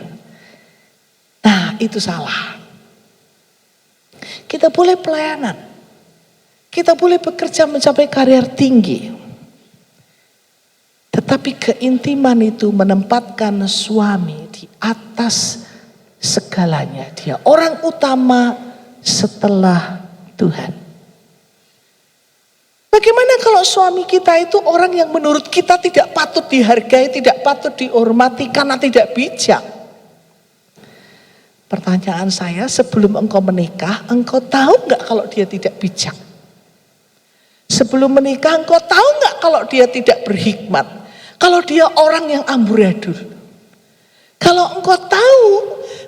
Nah, itu salah. Kita boleh pelayanan. Kita boleh bekerja mencapai karir tinggi. Tetapi keintiman itu menempatkan suami di atas segalanya. Dia orang utama setelah Tuhan. Bagaimana kalau suami kita itu orang yang menurut kita tidak patut dihargai, tidak patut dihormati karena tidak bijak? Pertanyaan saya, sebelum engkau menikah, engkau tahu nggak kalau dia tidak bijak? Sebelum menikah, engkau tahu nggak kalau dia tidak berhikmat? Kalau dia orang yang amburadul? Kalau engkau tahu,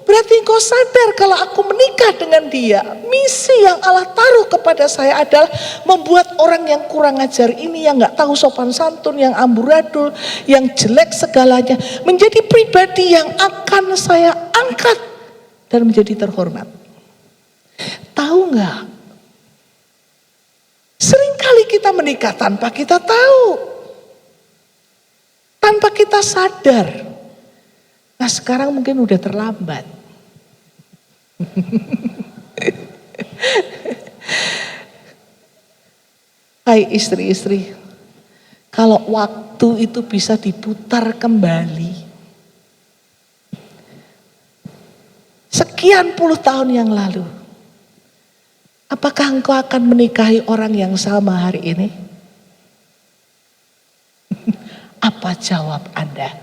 berarti engkau sadar kalau aku menikah dengan dia, misi yang Allah taruh kepada saya adalah membuat orang yang kurang ajar ini, yang gak tahu sopan santun, yang amburadul, yang jelek segalanya, menjadi pribadi yang akan saya angkat dan menjadi terhormat. Tahu gak? Seringkali kita menikah tanpa kita tahu, tanpa kita sadar. Nah, sekarang mungkin udah terlambat. Hai istri-istri, kalau waktu itu bisa diputar kembali, sekian puluh tahun yang lalu, apakah engkau akan menikahi orang yang sama hari ini? Apa jawab Anda?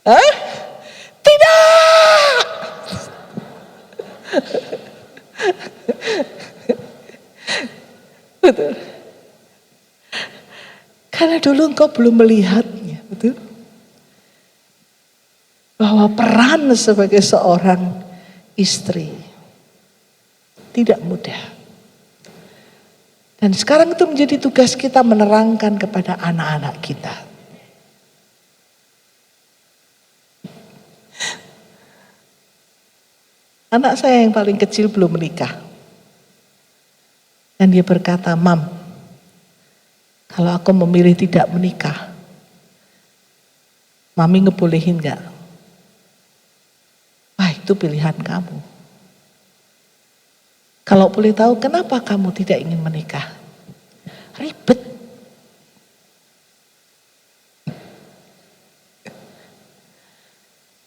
Hah? Lalu engkau belum melihatnya, betul? Bahwa peran sebagai seorang istri tidak mudah. Dan sekarang itu menjadi tugas kita menerangkan kepada anak-anak kita. Anak saya yang paling kecil belum menikah. Dan dia berkata, "Mam, kalau aku memilih tidak menikah, Mami ngebolehin gak?" Wah, itu pilihan kamu. Kalau boleh tahu kenapa kamu tidak ingin menikah? Ribet.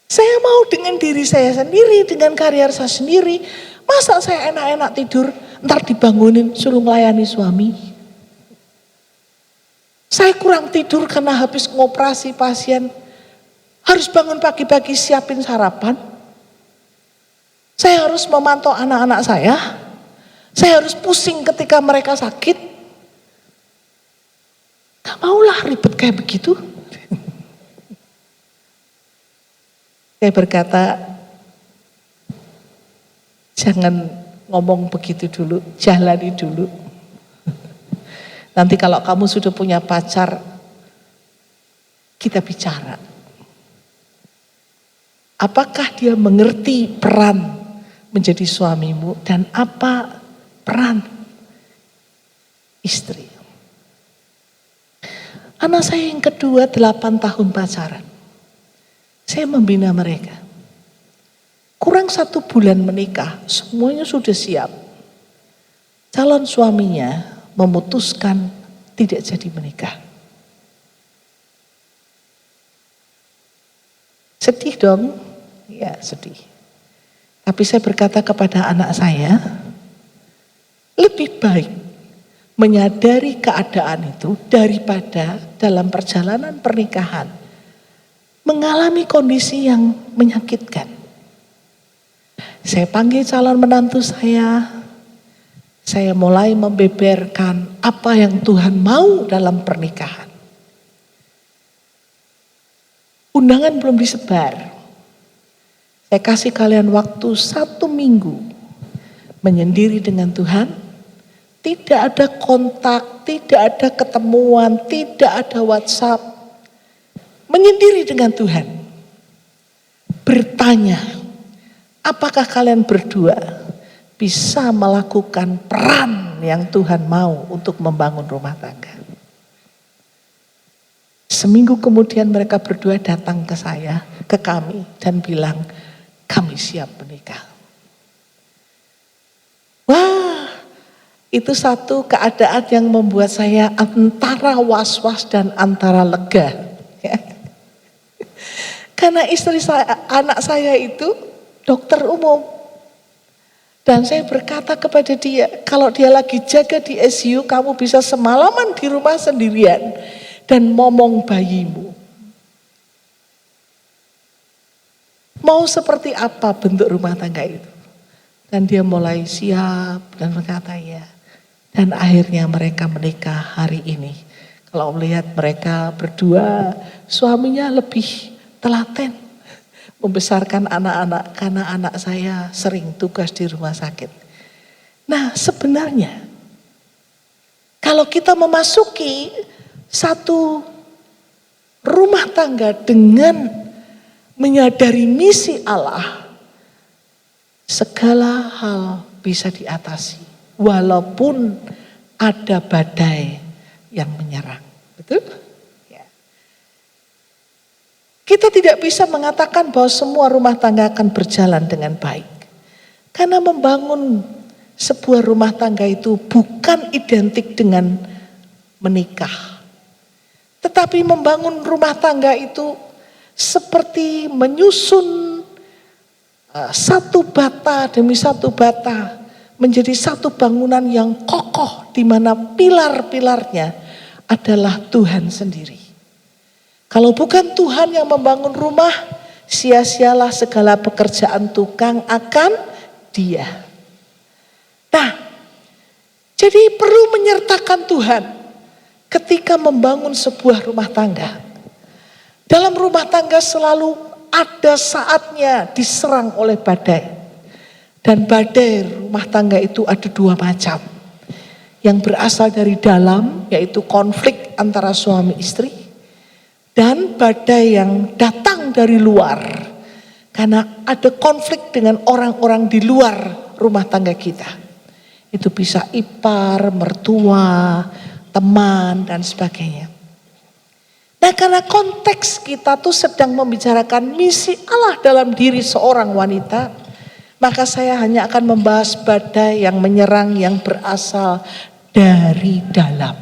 Saya mau dengan diri saya sendiri, dengan karier saya sendiri. Masa saya enak-enak tidur, ntar dibangunin suruh melayani suami. Saya kurang tidur karena habis ngoperasi pasien. Harus bangun pagi-pagi siapin sarapan. Saya harus memantau anak-anak saya. Saya harus pusing ketika mereka sakit. Gak maulah ribet kayak begitu. Saya berkata, jangan ngomong begitu dulu, jalani dulu. Nanti kalau kamu sudah punya pacar, kita bicara. Apakah dia mengerti peran menjadi suamimu dan apa peran istri? Anak saya yang kedua 8 tahun pacaran. Saya membina mereka. Kurang 1 bulan menikah, semuanya sudah siap. Calon suaminya memutuskan tidak jadi menikah. Sedih dong? Ya, sedih. Tapi saya berkata kepada anak saya, lebih baik menyadari keadaan itu daripada dalam perjalanan pernikahan mengalami kondisi yang menyakitkan. Saya panggil calon menantu saya mulai membeberkan apa yang Tuhan mau dalam pernikahan. Undangan belum disebar. Saya kasih kalian waktu 1 minggu menyendiri dengan Tuhan. Tidak ada kontak, tidak ada ketemuan, tidak ada WhatsApp. Menyendiri dengan Tuhan. Bertanya, apakah kalian berdua bisa melakukan peran yang Tuhan mau untuk membangun rumah tangga? Seminggu kemudian mereka berdua datang ke saya, ke kami dan bilang, kami siap menikah. Wah, itu satu keadaan yang membuat saya antara was-was dan antara lega. Karena istri saya, anak saya itu dokter umum. Dan saya berkata kepada dia, kalau dia lagi jaga di ICU, kamu bisa semalaman di rumah sendirian dan momong bayimu. Mau seperti apa bentuk rumah tangga itu? Dan dia mulai siap dan berkata ya. Dan akhirnya mereka menikah hari ini. Kalau melihat mereka berdua, suaminya lebih telaten membesarkan anak-anak karena anak saya sering tugas di rumah sakit. Nah, sebenarnya kalau kita memasuki satu rumah tangga dengan menyadari misi Allah, segala hal bisa diatasi walaupun ada badai yang menyerang. Betul? Kita tidak bisa mengatakan bahwa semua rumah tangga akan berjalan dengan baik. Karena membangun sebuah rumah tangga itu bukan identik dengan menikah. Tetapi membangun rumah tangga itu seperti menyusun satu bata demi satu bata menjadi satu bangunan yang kokoh di mana pilar-pilarnya adalah Tuhan sendiri. Kalau bukan Tuhan yang membangun rumah, sia-sialah segala pekerjaan tukang akan dia. Nah, jadi perlu menyertakan Tuhan ketika membangun sebuah rumah tangga, dalam rumah tangga selalu ada saatnya diserang oleh badai. Dan badai rumah tangga itu ada dua macam. Yang berasal dari dalam, yaitu konflik antara suami istri. Dan badai yang datang dari luar. Karena ada konflik dengan orang-orang di luar rumah tangga kita. Itu bisa ipar, mertua, teman, dan sebagainya. Nah, karena konteks kita tuh sedang membicarakan misi Allah dalam diri seorang wanita, maka saya hanya akan membahas badai yang menyerang yang berasal dari dalam.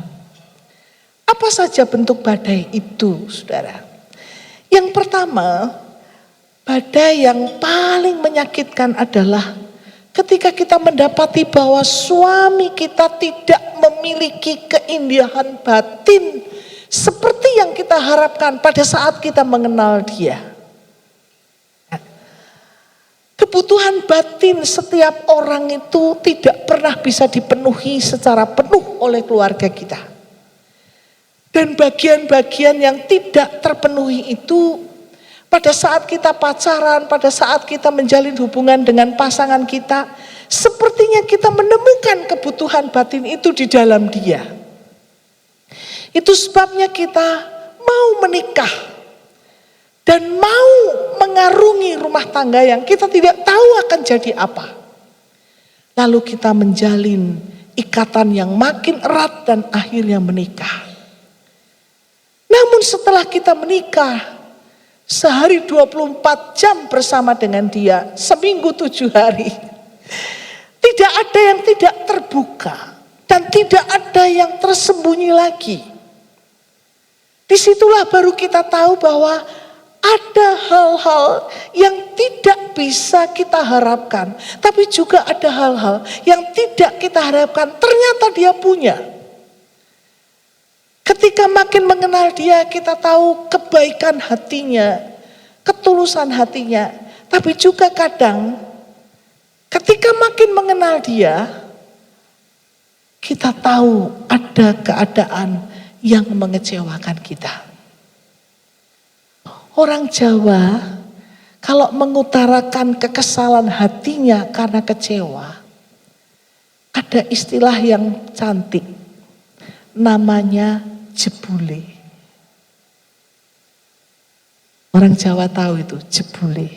Apa saja bentuk badai itu, saudara? Yang pertama, badai yang paling menyakitkan adalah ketika kita mendapati bahwa suami kita tidak memiliki keindahan batin seperti yang kita harapkan pada saat kita mengenal dia. Kebutuhan batin setiap orang itu tidak pernah bisa dipenuhi secara penuh oleh keluarga kita. Dan bagian-bagian yang tidak terpenuhi itu pada saat kita pacaran, pada saat kita menjalin hubungan dengan pasangan kita, sepertinya kita menemukan kebutuhan batin itu di dalam dia. Itu sebabnya kita mau menikah dan mau mengarungi rumah tangga yang kita tidak tahu akan jadi apa. Lalu kita menjalin ikatan yang makin erat dan akhirnya menikah. Namun setelah kita menikah, sehari 24 jam bersama dengan dia, seminggu 7 hari. Tidak ada yang tidak terbuka dan tidak ada yang tersembunyi lagi. Disitulah baru kita tahu bahwa ada hal-hal yang tidak bisa kita harapkan. Tapi juga ada hal-hal yang tidak kita harapkan, ternyata dia punya. Ketika makin mengenal dia, kita tahu kebaikan hatinya, ketulusan hatinya. Tapi juga kadang ketika makin mengenal dia, kita tahu ada keadaan yang mengecewakan kita. Orang Jawa kalau mengutarakan kekesalan hatinya karena kecewa, ada istilah yang cantik, namanya jebule. Orang Jawa tahu itu jebule.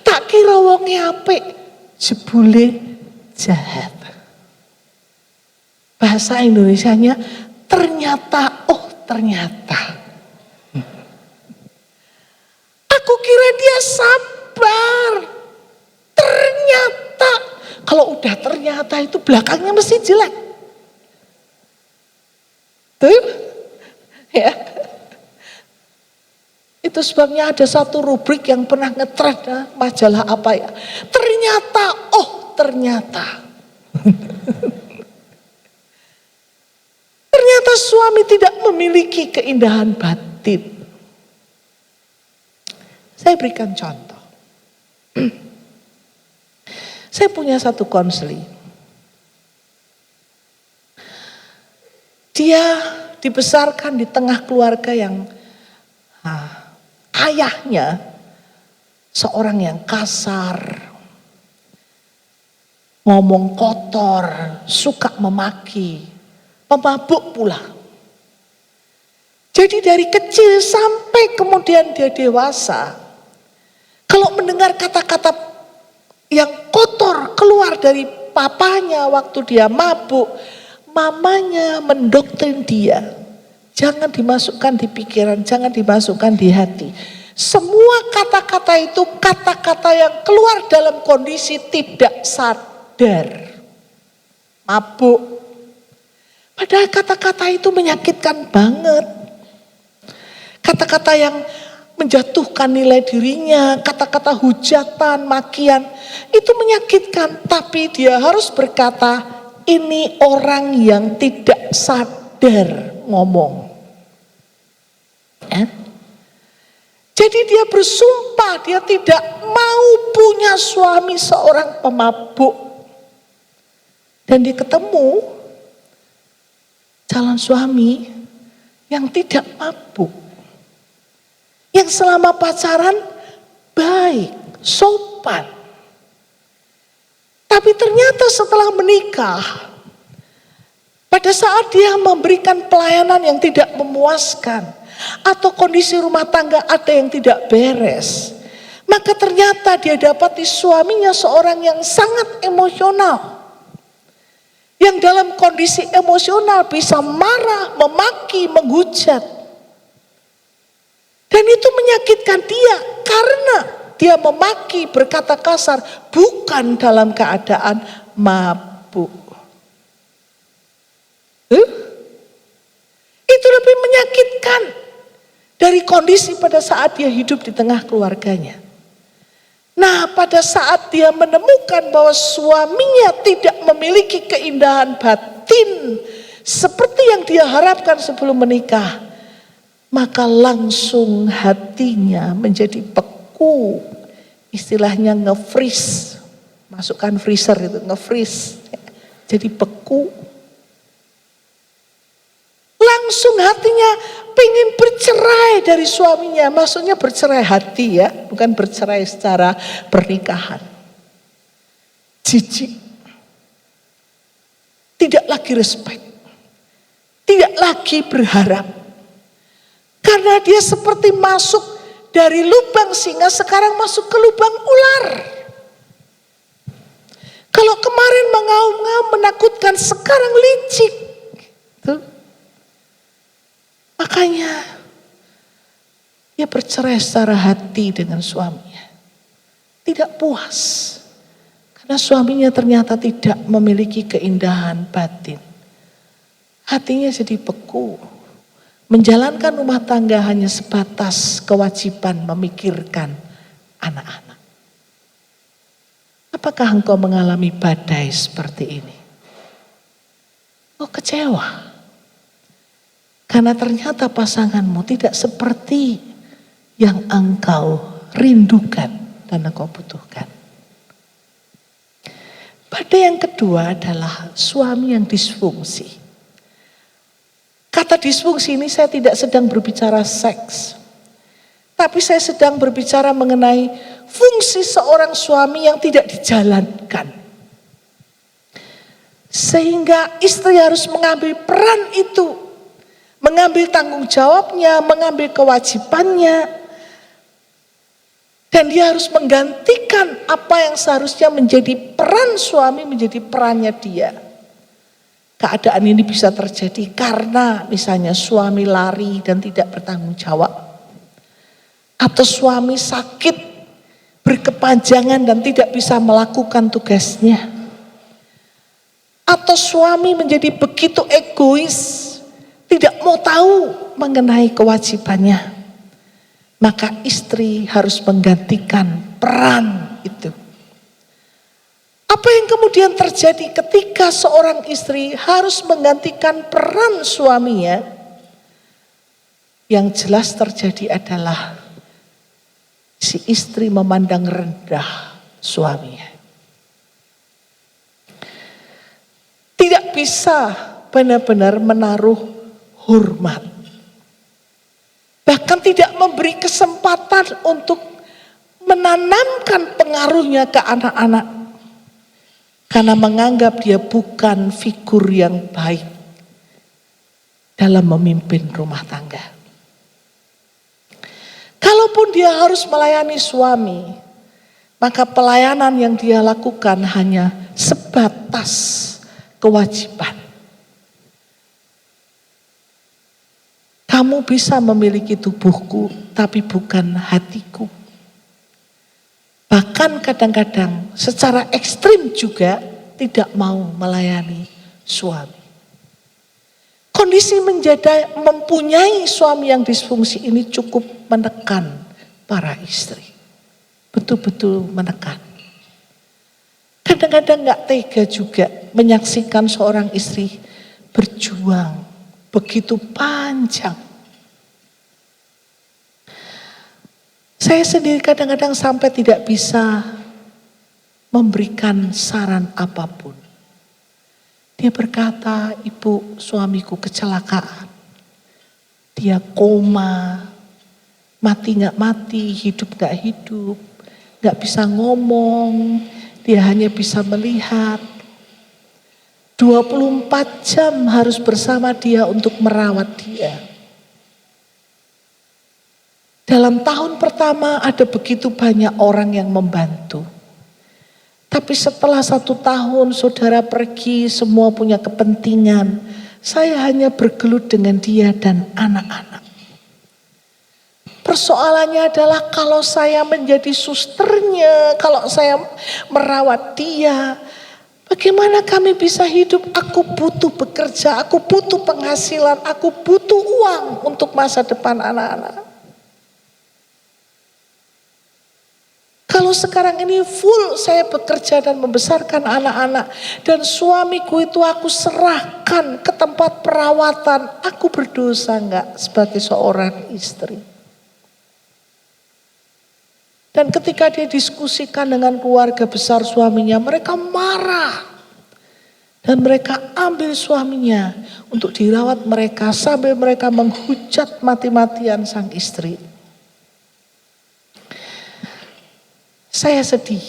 Tak kira wonge apik, jebule jahat. Bahasa Indonesianya ternyata, oh ternyata. Aku kira dia sabar. Ternyata, kalau udah ternyata itu belakangnya mesti jelek. Tuh, ya. Itu sebabnya ada satu rubrik yang pernah nge-trend majalah apa ya. Ternyata, oh ternyata. Ternyata suami tidak memiliki keindahan batin. Saya berikan contoh. Saya punya satu konseli. Dia dibesarkan di tengah keluarga yang ayahnya seorang yang kasar, ngomong kotor, suka memaki, pemabuk pula. Jadi dari kecil sampai kemudian dia dewasa, kalau mendengar kata-kata yang kotor keluar dari papanya waktu dia mabuk, mamanya mendoktrin dia. Jangan dimasukkan di pikiran, jangan dimasukkan di hati. Semua kata-kata itu kata-kata yang keluar dalam kondisi tidak sadar. Mabuk. Padahal kata-kata itu menyakitkan banget. Kata-kata yang menjatuhkan nilai dirinya, kata-kata hujatan, makian, itu menyakitkan. Tapi dia harus berkata, ini orang yang tidak sadar ngomong. Jadi dia bersumpah dia tidak mau punya suami seorang pemabuk. Dan dia ketemu calon suami yang tidak mabuk. Yang selama pacaran baik, sopan. Tapi ternyata setelah menikah, pada saat dia memberikan pelayanan yang tidak memuaskan, atau kondisi rumah tangga ada yang tidak beres, maka ternyata dia dapati suaminya seorang yang sangat emosional. Yang dalam kondisi emosional bisa marah, memaki, menghujat. Dan itu menyakitkan dia karena dia memaki, berkata kasar, bukan dalam keadaan mabuk. Itu lebih menyakitkan dari kondisi pada saat dia hidup di tengah keluarganya. Nah, pada saat dia menemukan bahwa suaminya tidak memiliki keindahan batin seperti yang dia harapkan sebelum menikah, maka langsung hatinya menjadi beku. Istilahnya nge-freeze. Masukkan freezer itu, nge-freeze. Jadi beku. Langsung hatinya pengen bercerai dari suaminya. Maksudnya bercerai hati ya, bukan bercerai secara pernikahan. Jijik. Tidak lagi respect. Tidak lagi berharap. Karena dia seperti masuk dari lubang singa, sekarang masuk ke lubang ular. Kalau kemarin mengaum-ngaum menakutkan, sekarang licik. Tuh. Makanya dia bercerai secara hati dengan suaminya. Tidak puas. Karena suaminya ternyata tidak memiliki keindahan batin. Hatinya jadi beku. Menjalankan rumah tangga hanya sebatas kewajiban memikirkan anak-anak. Apakah engkau mengalami badai seperti ini? Oh, kecewa. Karena ternyata pasanganmu tidak seperti yang engkau rindukan dan engkau butuhkan. Badai yang kedua adalah suami yang disfungsi. Kata disfungsi ini saya tidak sedang berbicara seks. Tapi saya sedang berbicara mengenai fungsi seorang suami yang tidak dijalankan. Sehingga istri harus mengambil peran itu. Mengambil tanggung jawabnya, mengambil kewajibannya. Dan dia harus menggantikan apa yang seharusnya menjadi peran suami menjadi perannya dia. Keadaan ini bisa terjadi karena misalnya suami lari dan tidak bertanggung jawab. Atau suami sakit, berkepanjangan dan tidak bisa melakukan tugasnya. Atau suami menjadi begitu egois, tidak mau tahu mengenai kewajibannya. Maka istri harus menggantikan peran itu. Apa yang kemudian terjadi ketika seorang istri harus menggantikan peran suaminya? Yang jelas terjadi adalah si istri memandang rendah suaminya. Tidak bisa benar-benar menaruh hormat. Bahkan tidak memberi kesempatan untuk menanamkan pengaruhnya ke anak-anak. Karena menganggap dia bukan figur yang baik dalam memimpin rumah tangga. Kalaupun dia harus melayani suami, maka pelayanan yang dia lakukan hanya sebatas kewajiban. Kamu bisa memiliki tubuhku, tapi bukan hatiku. Bahkan kadang-kadang secara ekstrim juga tidak mau melayani suami. Kondisi mempunyai suami yang disfungsi ini cukup menekan para istri. Betul-betul menekan. Kadang-kadang gak tega juga menyaksikan seorang istri berjuang begitu panjang. Saya sendiri kadang-kadang sampai tidak bisa memberikan saran apapun. Dia berkata, ibu, suamiku kecelakaan. Dia koma, mati gak mati, hidup gak hidup, gak bisa ngomong, dia hanya bisa melihat. 24 jam harus bersama dia untuk merawat dia. Dalam tahun pertama ada begitu banyak orang yang membantu. Tapi setelah 1 tahun saudara pergi, semua punya kepentingan. Saya hanya bergelut dengan dia dan anak-anak. Persoalannya adalah kalau saya menjadi susternya, kalau saya merawat dia, bagaimana kami bisa hidup? Aku butuh bekerja, aku butuh penghasilan, aku butuh uang untuk masa depan anak-anak. Kalau sekarang ini full saya bekerja dan membesarkan anak-anak. Dan suamiku itu aku serahkan ke tempat perawatan. Aku berdosa enggak sebagai seorang istri? Dan ketika dia diskusikan dengan keluarga besar suaminya, mereka marah. Dan mereka ambil suaminya untuk dirawat mereka sambil mereka menghujat mati-matian sang istri. Saya sedih.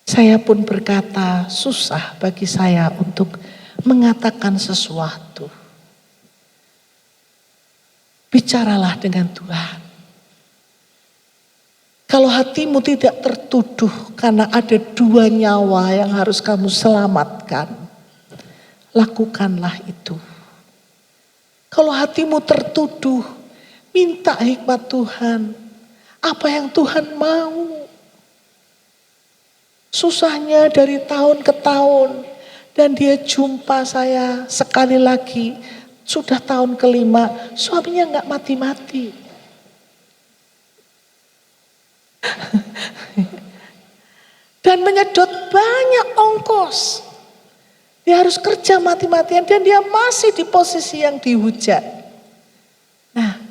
Saya pun berkata, susah bagi saya untuk mengatakan sesuatu. Bicaralah dengan Tuhan. Kalau hatimu tidak tertuduh karena ada 2 nyawa yang harus kamu selamatkan, lakukanlah itu. Kalau hatimu tertuduh, minta hikmat Tuhan. Apa yang Tuhan mau? Susahnya dari tahun ke tahun. Dan dia jumpa saya sekali lagi. Sudah tahun ke-5. Suaminya gak mati-mati. Dan menyedot banyak ongkos. Dia harus kerja mati-matian. Dan dia masih di posisi yang dihujat. Nah,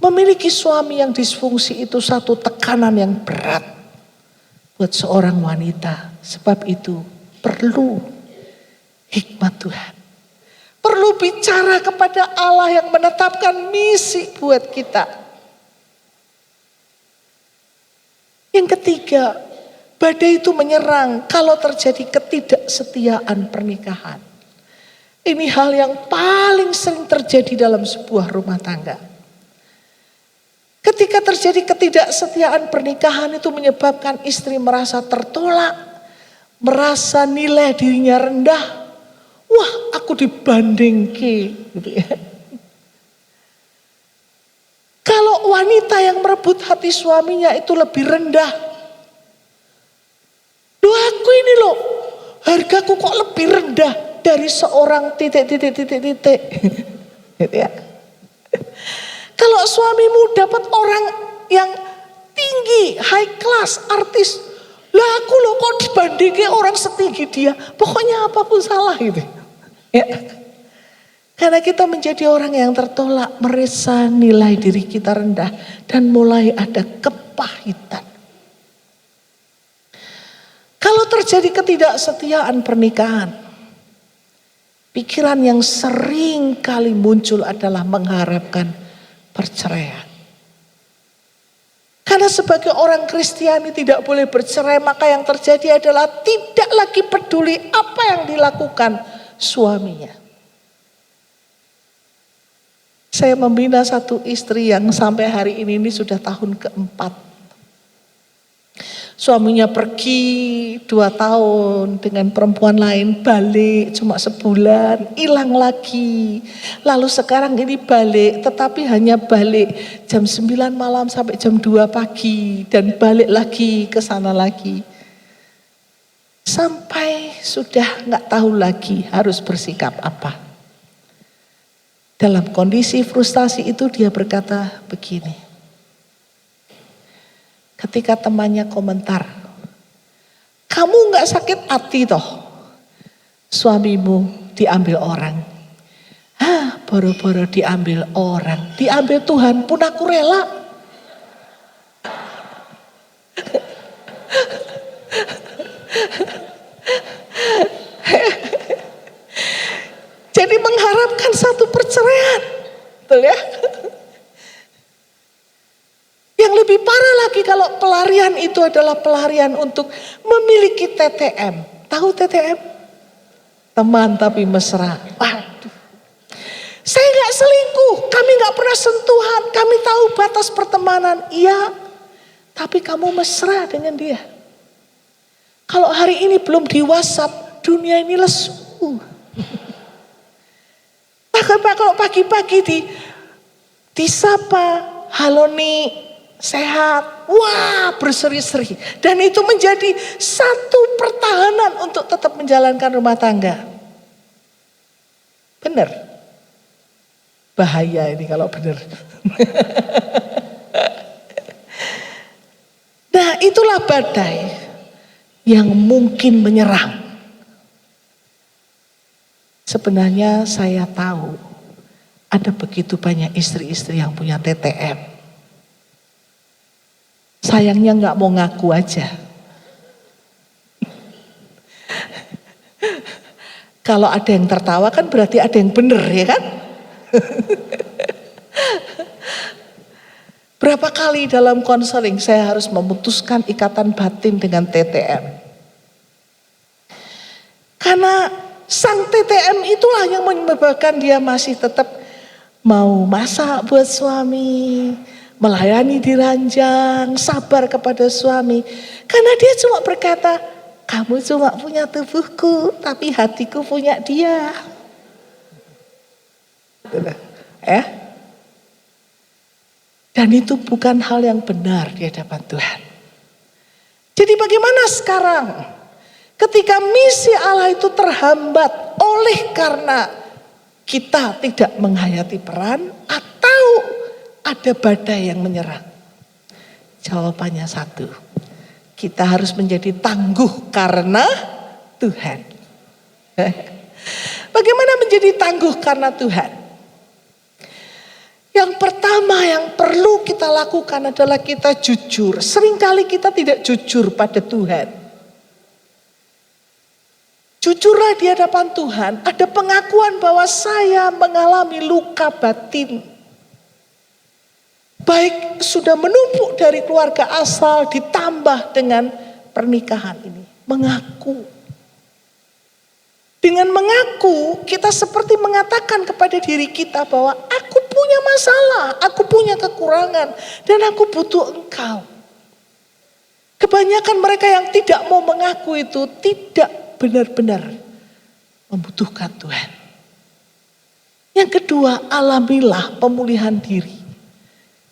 memiliki suami yang disfungsi itu satu tekanan yang berat buat seorang wanita. Sebab itu perlu hikmat Tuhan. Perlu bicara kepada Allah yang menetapkan misi buat kita. Yang ketiga, badai itu menyerang kalau terjadi ketidaksetiaan pernikahan. Ini hal yang paling sering terjadi dalam sebuah rumah tangga. Ketika terjadi ketidaksetiaan pernikahan itu menyebabkan istri merasa tertolak, merasa nilai dirinya rendah. Wah, aku dibandingke, gitu ya. Kalau wanita yang merebut hati suaminya itu lebih rendah. Loh, aku ini loh, hargaku kok lebih rendah dari seorang titik. Gitu ya. Kalau suamimu dapat orang yang tinggi, high class, artis, lah aku loh kok dibandingin orang setinggi dia, pokoknya apapun salah gitu. Ya. Karena kita menjadi orang yang tertolak, merasa nilai diri kita rendah dan mulai ada kepahitan. Kalau terjadi ketidaksetiaan pernikahan, pikiran yang sering kali muncul adalah mengharapkan perceraian. Karena sebagai orang Kristiani tidak boleh bercerai, maka yang terjadi adalah tidak lagi peduli apa yang dilakukan suaminya. Saya membina satu istri yang sampai hari ini sudah tahun ke-4. Suaminya pergi 2 tahun dengan perempuan lain, balik cuma sebulan, hilang lagi. Lalu sekarang ini balik, tetapi hanya balik jam 9 malam sampai jam 2 pagi. Dan balik lagi ke sana lagi. Sampai sudah gak tahu lagi harus bersikap apa. Dalam kondisi frustasi itu dia berkata begini. Ketika temannya komentar, kamu gak sakit hati toh suamimu diambil orang. Boro-boro diambil orang, diambil Tuhan pun aku rela. Jadi mengharapkan satu perceraian. Betul ya? Yang lebih parah lagi kalau pelarian itu adalah pelarian untuk memiliki TTM. Tahu TTM? Teman tapi mesra. Waduh. Saya gak selingkuh, kami gak pernah sentuhan, kami tahu batas pertemanan. Iya, tapi kamu mesra dengan dia. Kalau hari ini belum di WhatsApp, dunia ini lesu. Bahkan kalau pagi-pagi disapa, halo nih, sehat, wah berseri-seri. Dan itu menjadi satu pertahanan untuk tetap menjalankan rumah tangga. Benar. Bahaya ini kalau benar. Nah itulah badai yang mungkin menyerang. Sebenarnya saya tahu ada begitu banyak istri-istri yang punya TTM. Sayangnya nggak mau ngaku aja. Kalau ada yang tertawa kan berarti ada yang benar ya kan? Berapa kali dalam konseling saya harus memutuskan ikatan batin dengan TTM. Karena sang TTM itulah yang menyebabkan dia masih tetap mau masak buat suami, melayani di ranjang, sabar kepada suami. Karena dia cuma berkata, kamu cuma punya tubuhku, tapi hatiku punya dia. Dan itu bukan hal yang benar di hadapan Tuhan. Jadi bagaimana sekarang ketika misi Allah itu terhambat oleh karena kita tidak menghayati peran atau ada badai yang menyerang? Jawabannya satu, kita harus menjadi tangguh karena Tuhan. Bagaimana menjadi tangguh karena Tuhan? Yang pertama yang perlu kita lakukan adalah kita jujur. Seringkali kita tidak jujur pada Tuhan. Jujurlah di hadapan Tuhan, ada pengakuan bahwa saya mengalami luka batin. Baik sudah menumpuk dari keluarga asal ditambah dengan pernikahan ini. Mengaku. Dengan mengaku kita seperti mengatakan kepada diri kita bahwa aku punya masalah, aku punya kekurangan dan aku butuh Engkau. Kebanyakan mereka yang tidak mau mengaku itu tidak benar-benar membutuhkan Tuhan. Yang kedua, alamilah pemulihan diri.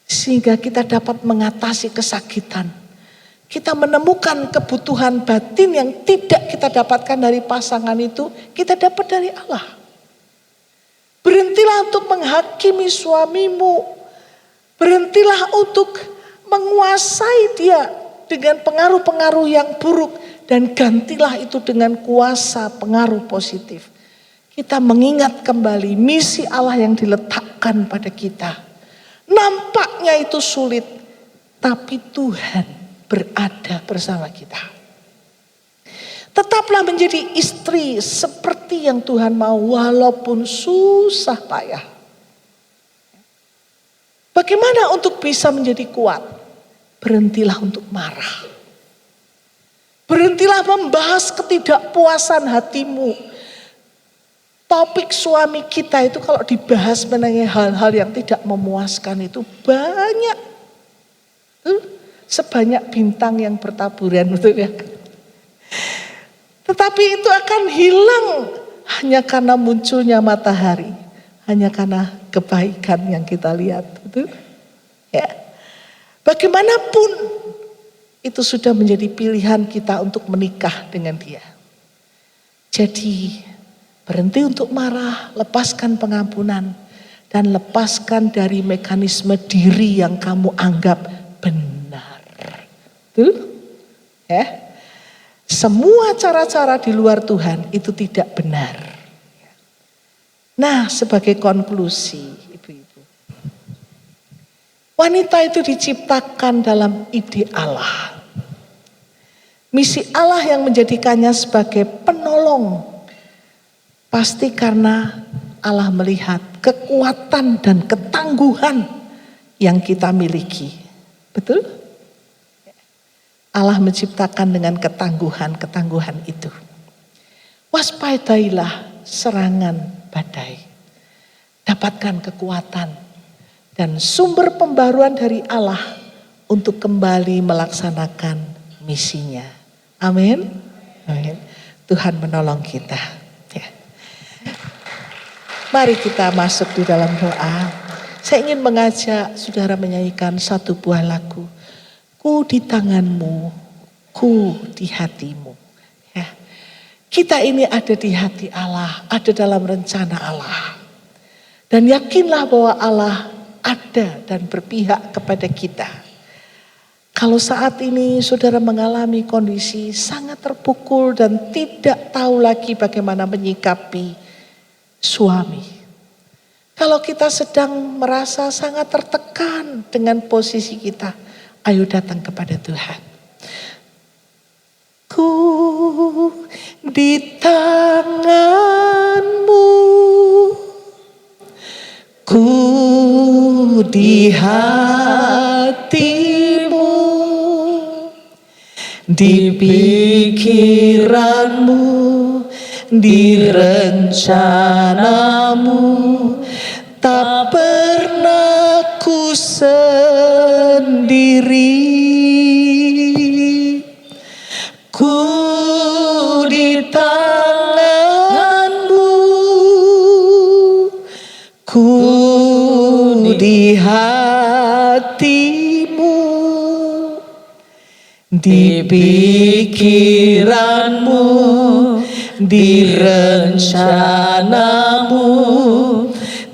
Sehingga kita dapat mengatasi kesakitan. Kita menemukan kebutuhan batin yang tidak kita dapatkan dari pasangan itu, kita dapat dari Allah. Berhentilah untuk menghakimi suamimu. Berhentilah untuk menguasai dia dengan pengaruh-pengaruh yang buruk. Dan gantilah itu dengan kuasa pengaruh positif. Kita mengingat kembali misi Allah yang diletakkan pada kita. Nampaknya itu sulit, tapi Tuhan berada bersama kita. Tetaplah menjadi istri seperti yang Tuhan mau walaupun susah payah. Bagaimana untuk bisa menjadi kuat? Berhentilah untuk marah. Berhentilah membahas ketidakpuasan hatimu. Topik suami kita itu kalau dibahas mengenai hal-hal yang tidak memuaskan itu banyak. Sebanyak bintang yang bertaburan, betul ya. Tetapi itu akan hilang hanya karena munculnya matahari, hanya karena kebaikan yang kita lihat, betul? Ya. Bagaimanapun itu sudah menjadi pilihan kita untuk menikah dengan dia. Jadi berhenti untuk marah, lepaskan pengampunan dan lepaskan dari mekanisme diri yang kamu anggap benar. Ya, semua cara-cara di luar Tuhan itu tidak benar. Nah, sebagai konklusi, ibu-ibu, wanita itu diciptakan dalam ide Allah. Misi Allah yang menjadikannya sebagai penolong, pasti karena Allah melihat kekuatan dan ketangguhan yang kita miliki. Betul? Allah menciptakan dengan ketangguhan itu. Waspadailah serangan badai. Dapatkan kekuatan dan sumber pembaruan dari Allah untuk kembali melaksanakan misinya. Amin. Amin. Tuhan menolong kita. Ya. Mari kita masuk di dalam doa. Saya ingin mengajak saudara menyanyikan satu buah lagu. Ku di tanganmu, ku di hatimu. Ya. Kita ini ada di hati Allah, ada dalam rencana Allah. Dan yakinlah bahwa Allah ada dan berpihak kepada kita. Kalau saat ini saudara mengalami kondisi sangat terpukul dan tidak tahu lagi bagaimana menyikapi suami. Kalau kita sedang merasa sangat tertekan dengan posisi kita, ayo datang kepada Tuhan. Ku di tanganmu, ku di hatimu, di pikiranmu, di rencanamu, tak pernah ku sendiri. Ku di tanganmu, ku di hatimu, di pikiranmu, di rencanamu,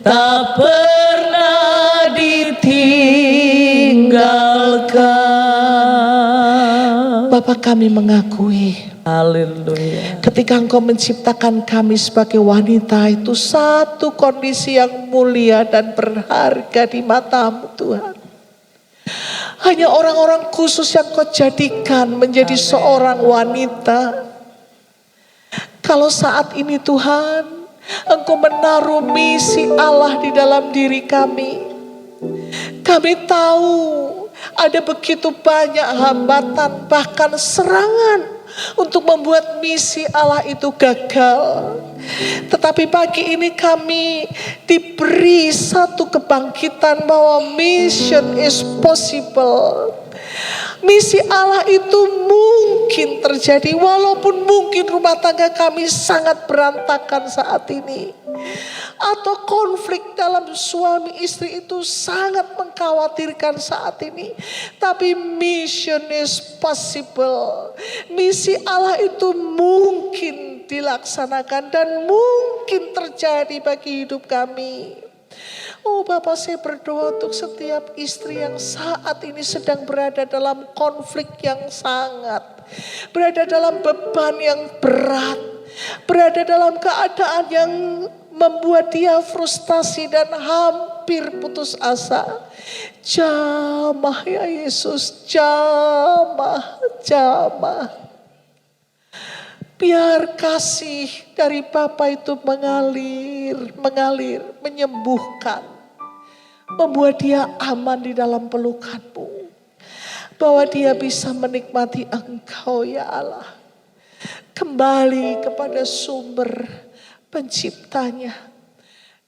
tak pernah ditinggalkan. Bapa, kami mengakui, haleluya, ketika Engkau menciptakan kami sebagai wanita, itu satu kondisi yang mulia dan berharga di mata-Mu Tuhan. Hanya orang-orang khusus yang Kau jadikan menjadi seorang wanita. Kalau saat ini Tuhan, Engkau menaruh misi Allah di dalam diri kami. Kami tahu ada begitu banyak hambatan, bahkan serangan untuk membuat misi Allah itu gagal. Tetapi pagi ini kami diberi satu kebangkitan bahwa mission is possible. Misi Allah itu mungkin terjadi walaupun mungkin rumah tangga kami sangat berantakan saat ini. Atau konflik dalam suami istri itu sangat mengkhawatirkan saat ini. Tapi mission is possible. Misi Allah itu mungkin dilaksanakan dan mungkin terjadi bagi hidup kami. Oh Bapak, saya berdoa untuk setiap istri yang saat ini sedang berada dalam konflik yang sangat, berada dalam beban yang berat, berada dalam keadaan yang membuat dia frustasi dan hampir putus asa. Jamah ya Yesus, jamah, jamah. Biar kasih dari Bapa itu mengalir, menyembuhkan. Membuat dia aman di dalam pelukan-Mu. Bahwa dia bisa menikmati Engkau ya Allah. Kembali kepada sumber penciptanya.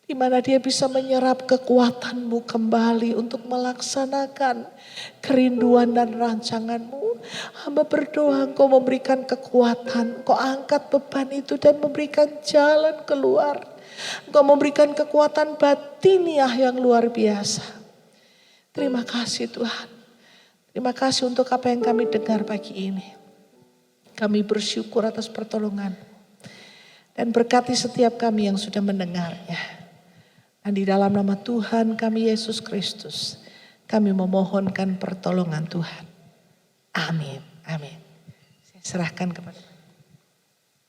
Di mana dia bisa menyerap kekuatan-Mu kembali untuk melaksanakan kerinduan dan rancangan-Mu. Hamba berdoa Engkau memberikan kekuatan, Engkau angkat beban itu dan memberikan jalan keluar. Engkau memberikan kekuatan batiniah yang luar biasa. Terima kasih Tuhan. Terima kasih untuk apa yang kami dengar pagi ini. Kami bersyukur atas pertolongan. Dan berkati setiap kami yang sudah mendengarnya. Dan di dalam nama Tuhan kami Yesus Kristus, kami memohonkan pertolongan Tuhan. Amin. Amin. Saya serahkan kepada